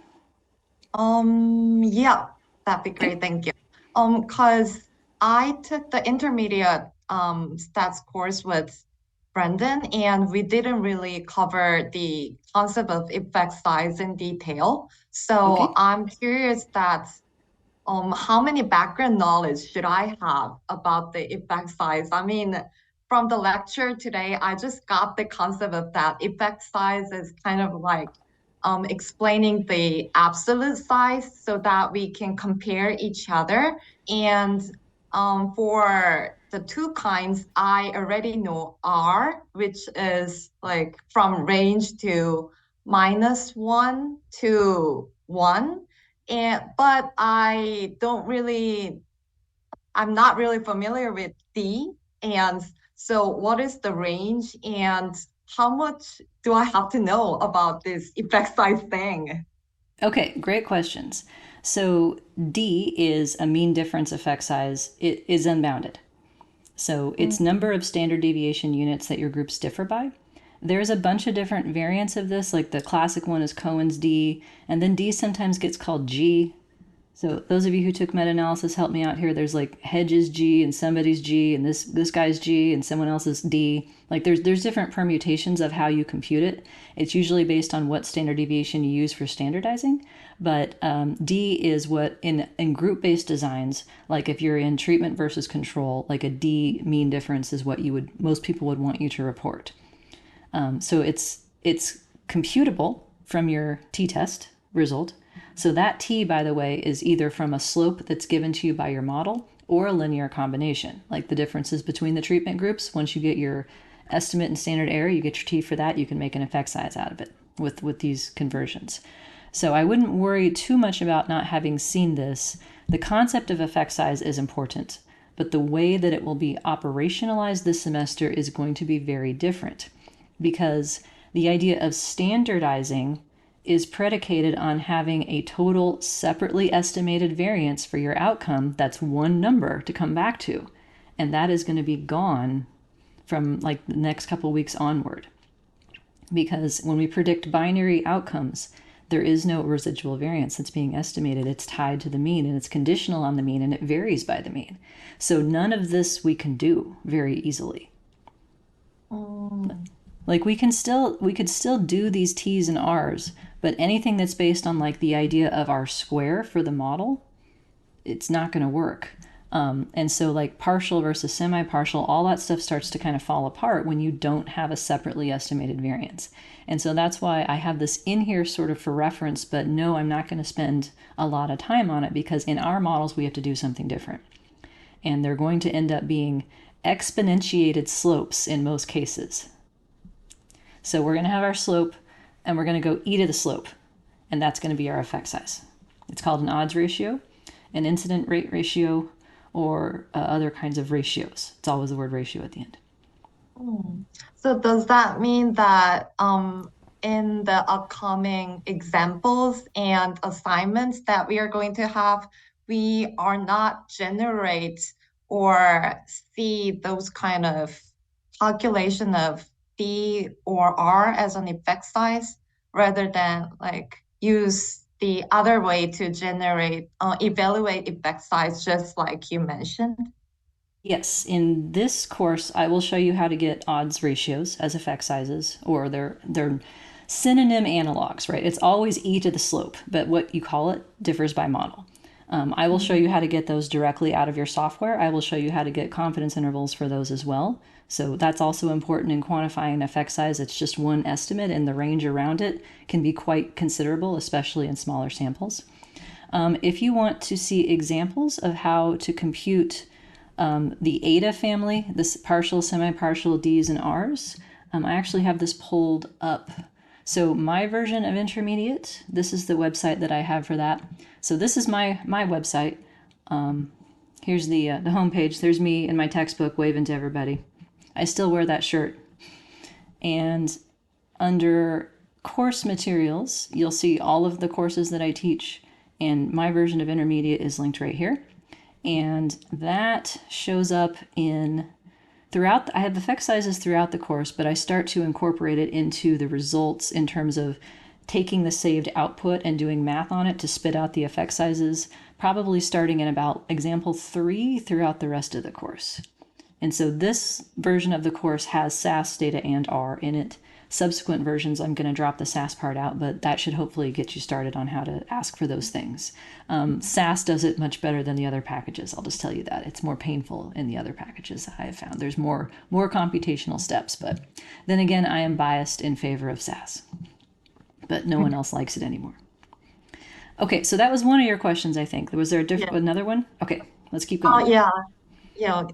Yeah, that'd be great, thank you. Cause I took the intermediate stats course with Brendan, and we didn't really cover the concept of effect size in detail. So Okay. I'm curious that how many background knowledge should I have about the effect size? I mean, from the lecture today, I just got the concept of that effect size is kind of like explaining the absolute size so that we can compare each other. And for the 2 kinds, I already know R, which is like from range to -1 to 1. But I'm not really familiar with D. And so what is the range and how much do I have to know about this effect size thing? Okay, great questions. So D is a mean difference effect size. It is unbounded. So it's number of standard deviation units that your groups differ by. There's a bunch of different variants of this, like the classic one is Cohen's D, and then D sometimes gets called G. So those of you who took meta-analysis, help me out here. There's like Hedges G and somebody's G and this guy's G and someone else's D. Like there's different permutations of how you compute it. It's usually based on what standard deviation you use for standardizing. But D is what in group-based designs, like if you're in treatment versus control, like a D mean difference is what most people would want you to report. So it's computable from your t-test result. So that t, by the way, is either from a slope that's given to you by your model or a linear combination, like the differences between the treatment groups. Once you get your estimate and standard error, you get your t for that, you can make an effect size out of it with these conversions. So I wouldn't worry too much about not having seen this. The concept of effect size is important, but the way that it will be operationalized this semester is going to be very different, because the idea of standardizing is predicated on having a total separately estimated variance for your outcome that's one number to come back to. And that is going to be gone from like the next couple weeks onward. Because when we predict binary outcomes, There is no residual variance that's being estimated. It's tied to the mean and it's conditional on the mean and it varies by the mean. So none of this we can do very easily. Like we could still do these T's and R's, but anything that's based on like the idea of our square for the model, it's not going to work. And so like partial versus semi-partial, all that stuff starts to kind of fall apart when you don't have a separately estimated variance. And so that's why I have this in here sort of for reference, but no, I'm not going to spend a lot of time on it because in our models, we have to do something different. And they're going to end up being exponentiated slopes in most cases. So we're going to have our slope and we're going to go e to the slope, and that's going to be our effect size. It's called an odds ratio, an incident rate ratio, or other kinds of ratios. It's always the word ratio at the end. So does that mean that in the upcoming examples and assignments that we are going to have, we are not generate or see those kind of calculation of D or R as an effect size rather than like use the other way to generate, evaluate effect size, just like you mentioned? Yes, in this course, I will show you how to get odds ratios as effect sizes, or they're synonym analogs, right? It's always e to the slope, but what you call it differs by model. I will show you how to get those directly out of your software. I will show you how to get confidence intervals for those as well. So that's also important in quantifying effect size. It's just one estimate, and the range around it can be quite considerable, especially in smaller samples. If you want to see examples of how to compute the eta family, this partial, semi-partial, D's and R's, I actually have this pulled up. So my version of intermediate, this is the website that I have for that. So this is my website. Here's the homepage. There's me in my textbook waving to everybody. I still wear that shirt. And under course materials, you'll see all of the courses that I teach, and my version of intermediate is linked right here. And that shows up in I have effect sizes throughout the course, but I start to incorporate it into the results in terms of taking the saved output and doing math on it to spit out the effect sizes, probably starting in about example 3 throughout the rest of the course. And so this version of the course has SAS, data, and R in it. Subsequent versions, I'm going to drop the SAS part out, but that should hopefully get you started on how to ask for those things. SAS does it much better than the other packages. I'll just tell you that. It's more painful in the other packages I have found. There's more computational steps, but then again, I am biased in favor of SAS, but no one else likes it anymore. Okay, so that was one of your questions, I think. Was there another one? Okay, let's keep going. Yeah.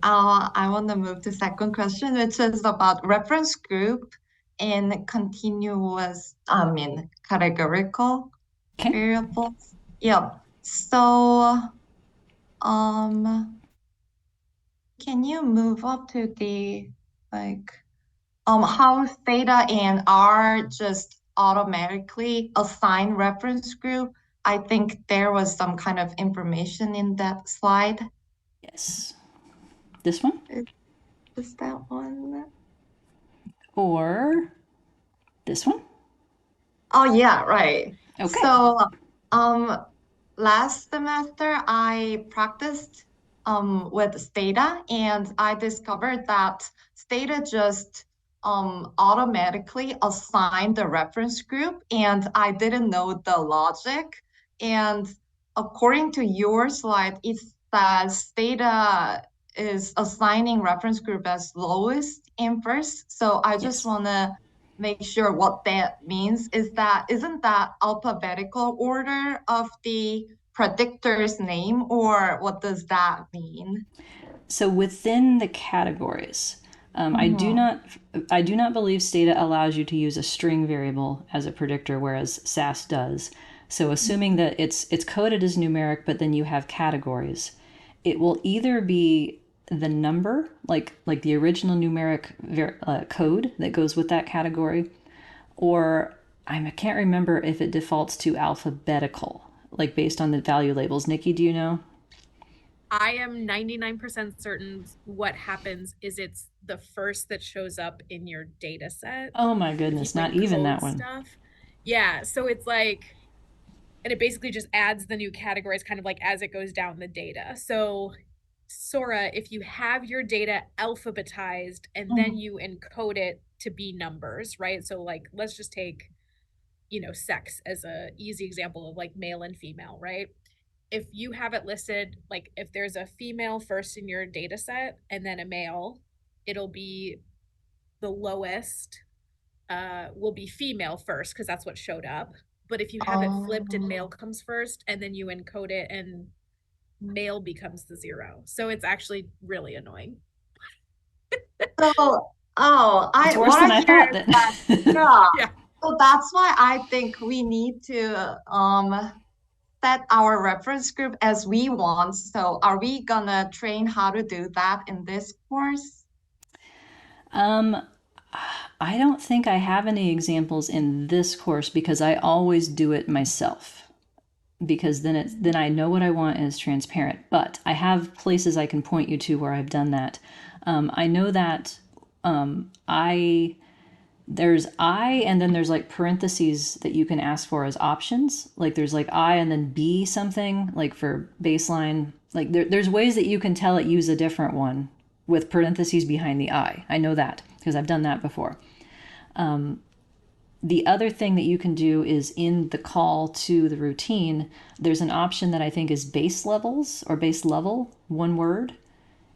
I want to move to second question, which is about reference group in continuous, categorical Okay. variables. Yeah. So, can you move up to the how theta and R just automatically assign reference group? I think there was some kind of information in that slide. Yes. This one? Is that one? Or this one? Oh yeah, right. Okay. So last semester I practiced with Stata, and I discovered that Stata just automatically assigned the reference group, and I didn't know the logic. And according to your slide, it says Stata is assigning reference group as lowest and first. So I just want to make sure what that means. Isn't that alphabetical order of the predictor's name, or what does that mean? So within the categories, I do not believe Stata allows you to use a string variable as a predictor, whereas SAS does. So assuming that it's coded as numeric, but then you have categories, it will either be the number, like the original numeric code that goes with that category, or I can't remember if it defaults to alphabetical, like based on the value labels. Nikki, do you know? I am 99% certain what happens is it's the first that shows up in your data set. Oh my goodness, not even that one. Stuff. Yeah, so it's like and it basically just adds the new categories kind of like as it goes down the data. So Sora, if you have your data alphabetized and then Mhm. you encode it to be numbers, right? So like let's just take, sex as a easy example of like male and female, right? If you have it listed, like if there's a female first in your data set and then a male, it'll be the lowest will be female first because that's what showed up. But if you have it flipped and male Oh. comes first and then you encode it and male becomes the 0. So it's actually really annoying. So, oh, It's I worse what than I I hear thought is that. that, yeah. Yeah. So that's why I think we need to set our reference group as we want. So are we gonna train how to do that in this course? Um, I don't think I have any examples in this course because I always do it myself. Because then I know what I want and it's transparent. But I have places I can point you to where I've done that. I know that I there's I and then there's like parentheses that you can ask for as options. Like there's like I and then B something like for baseline. Like there's ways that you can tell it use a different one with parentheses behind the I. I know that because I've done that before. The other thing that you can do is in the call to the routine, there's an option that I think is base levels or base level, one word.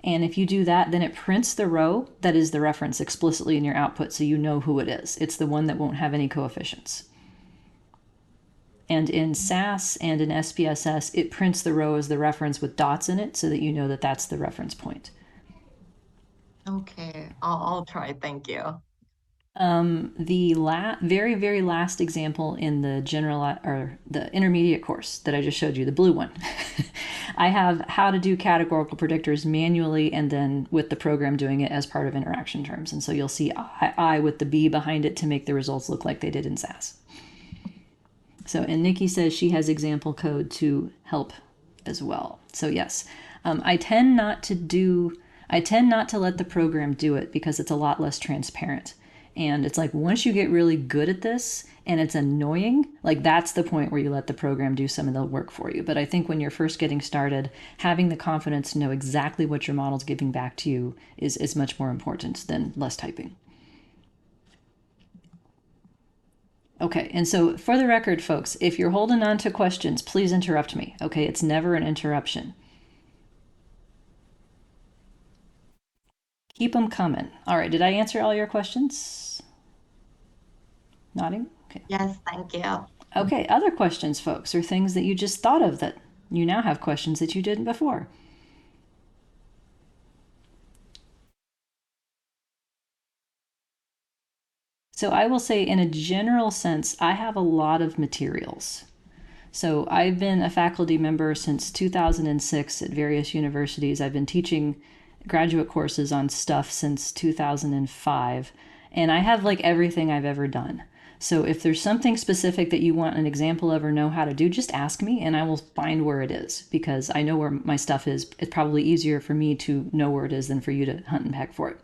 And if you do that, then it prints the row that is the reference explicitly in your output so you know who it is. It's the one that won't have any coefficients. And in SAS and in SPSS, it prints the row as the reference with dots in it so that you know that that's the reference point. Okay, I'll try. Thank you. The very, very last example in the general or the intermediate course that I just showed you, the blue one, I have how to do categorical predictors manually and then with the program doing it as part of interaction terms. And so you'll see I with the B behind it to make the results look like they did in SAS. So, and Nikki says she has example code to help as well. So yes, I tend not to let the program do it because it's a lot less transparent. And it's like once you get really good at this and it's annoying, like that's the point where you let the program do some of the work for you. But I think when you're first getting started, having the confidence to know exactly what your model's giving back to you is much more important than less typing. Okay, and so for the record, folks, if you're holding on to questions, please interrupt me. Okay, it's never an interruption. Keep them coming. All right, did I answer all your questions? Nodding? Okay. Yes, thank you. Okay, other questions, folks, or things that you just thought of that you now have questions that you didn't before. So I will say, in a general sense, I have a lot of materials. So I've been a faculty member since 2006 at various universities. I've been teaching graduate courses on stuff since 2005, and I have like everything I've ever done. So if there's something specific that you want an example of or know how to do, just ask me and I will find where it is because I know where my stuff is. It's probably easier for me to know where it is than for you to hunt and peck for it.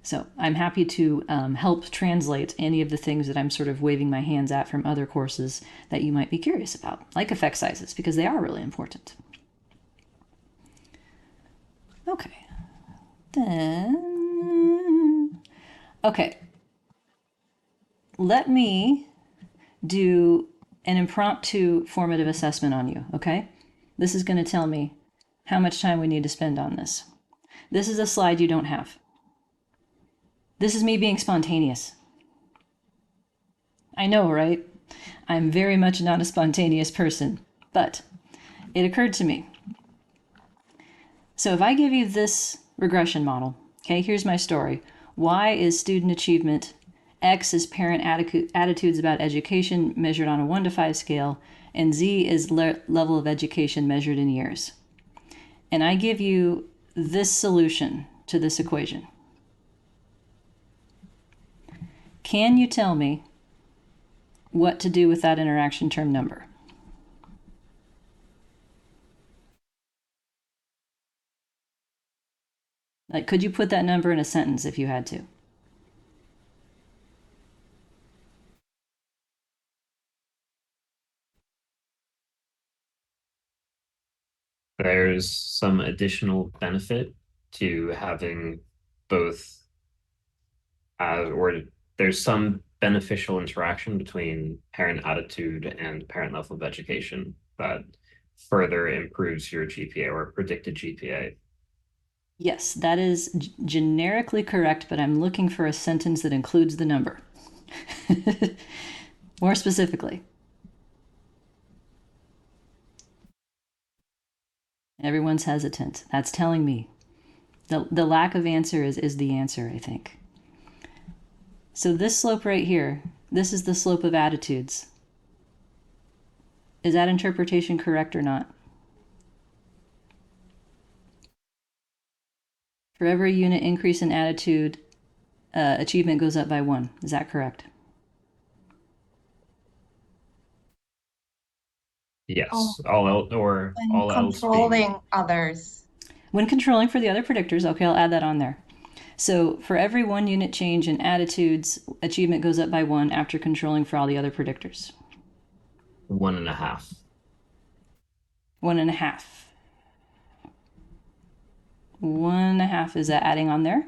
So I'm happy to help translate any of the things that I'm sort of waving my hands at from other courses that you might be curious about, like effect sizes, because they are really important. Okay. Then, okay. Let me do an impromptu formative assessment on you, okay? This is going to tell me how much time we need to spend on this. This is a slide you don't have. This is me being spontaneous. I know, right? I'm very much not a spontaneous person, but it occurred to me. So if I give you this regression model, okay, here's my story. Y is student achievement, X is parent attitudes about education measured on a 1 to 5 scale, and Z is level of education measured in years. And I give you this solution to this equation. Can you tell me what to do with that interaction term number? Like, could you put that number in a sentence if you had to? There's some additional benefit to having both, or there's some beneficial interaction between parent attitude and parent level of education that further improves your GPA or predicted GPA. Yes, that is generically correct, but I'm looking for a sentence that includes the number. More specifically. Everyone's hesitant. That's telling me. The lack of answer is the answer, I think. So this slope right here, this is the slope of attitudes. Is that interpretation correct or not? For every unit increase in attitude, achievement goes up by 1. Is that correct? Yes, Oh. all else or When all else being controlling others. When controlling for the other predictors, okay, I'll add that on there. So for every 1 unit change in attitudes, achievement goes up by 1 after controlling for all the other predictors. 1.5. 1.5. 1.5, is that adding on there?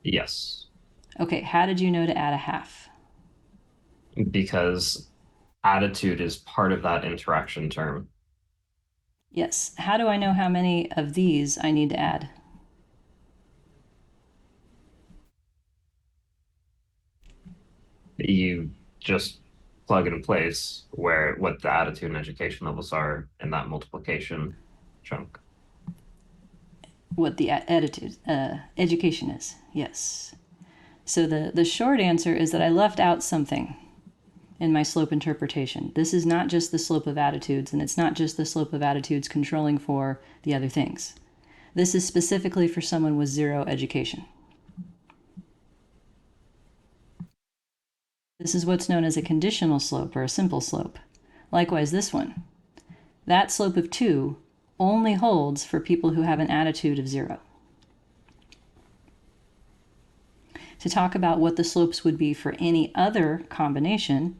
Yes, Okay, how did you know to add a half? because attitude is part of that interaction term. Yes, how do I know how many of these I need to add? You just plug and place where what the attitude and education levels are in that multiplication chunk. What the attitude, education is, yes. So the short answer is that I left out something in my slope interpretation. This is not just the slope of attitudes, and it's not just the slope of attitudes controlling for the other things. This is specifically for someone with 0 education. This is what's known as a conditional slope or a simple slope. Likewise, this one. That slope of 2 only holds for people who have an attitude of 0. To talk about what the slopes would be for any other combination,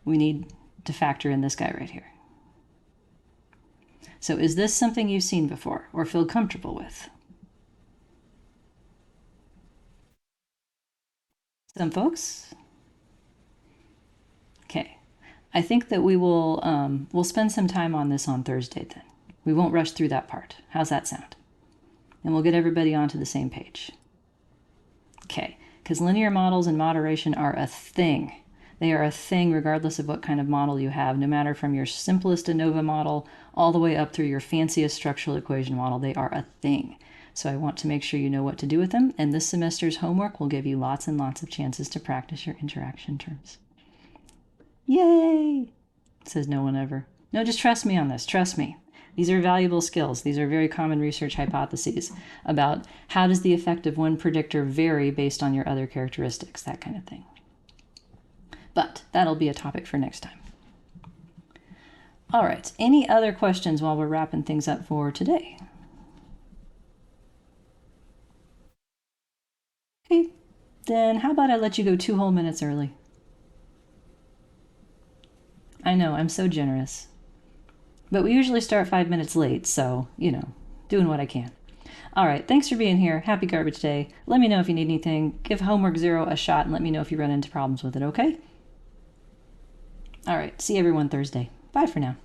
we need to factor in this guy right here. So is this something you've seen before or feel comfortable with? Some folks? Okay. I think that we'll spend some time on this on Thursday then. We won't rush through that part. How's that sound? And we'll get everybody onto the same page. Okay, because linear models and moderation are a thing. They are a thing regardless of what kind of model you have, no matter from your simplest ANOVA model all the way up through your fanciest structural equation model. They are a thing. So I want to make sure you know what to do with them, and this semester's homework will give you lots and lots of chances to practice your interaction terms. Yay! Says no one ever. No, just trust me on this. Trust me. These are valuable skills. These are very common research hypotheses about how does the effect of one predictor vary based on your other characteristics, that kind of thing. But that'll be a topic for next time. All right, any other questions while we're wrapping things up for today? Okay, then how about I let you go 2 whole minutes early? I know, I'm so generous. But we usually start 5 minutes late, so, doing what I can. All right, thanks for being here. Happy Garbage Day. Let me know if you need anything. Give Homework 0 a shot and let me know if you run into problems with it, okay? All right, see everyone Thursday. Bye for now.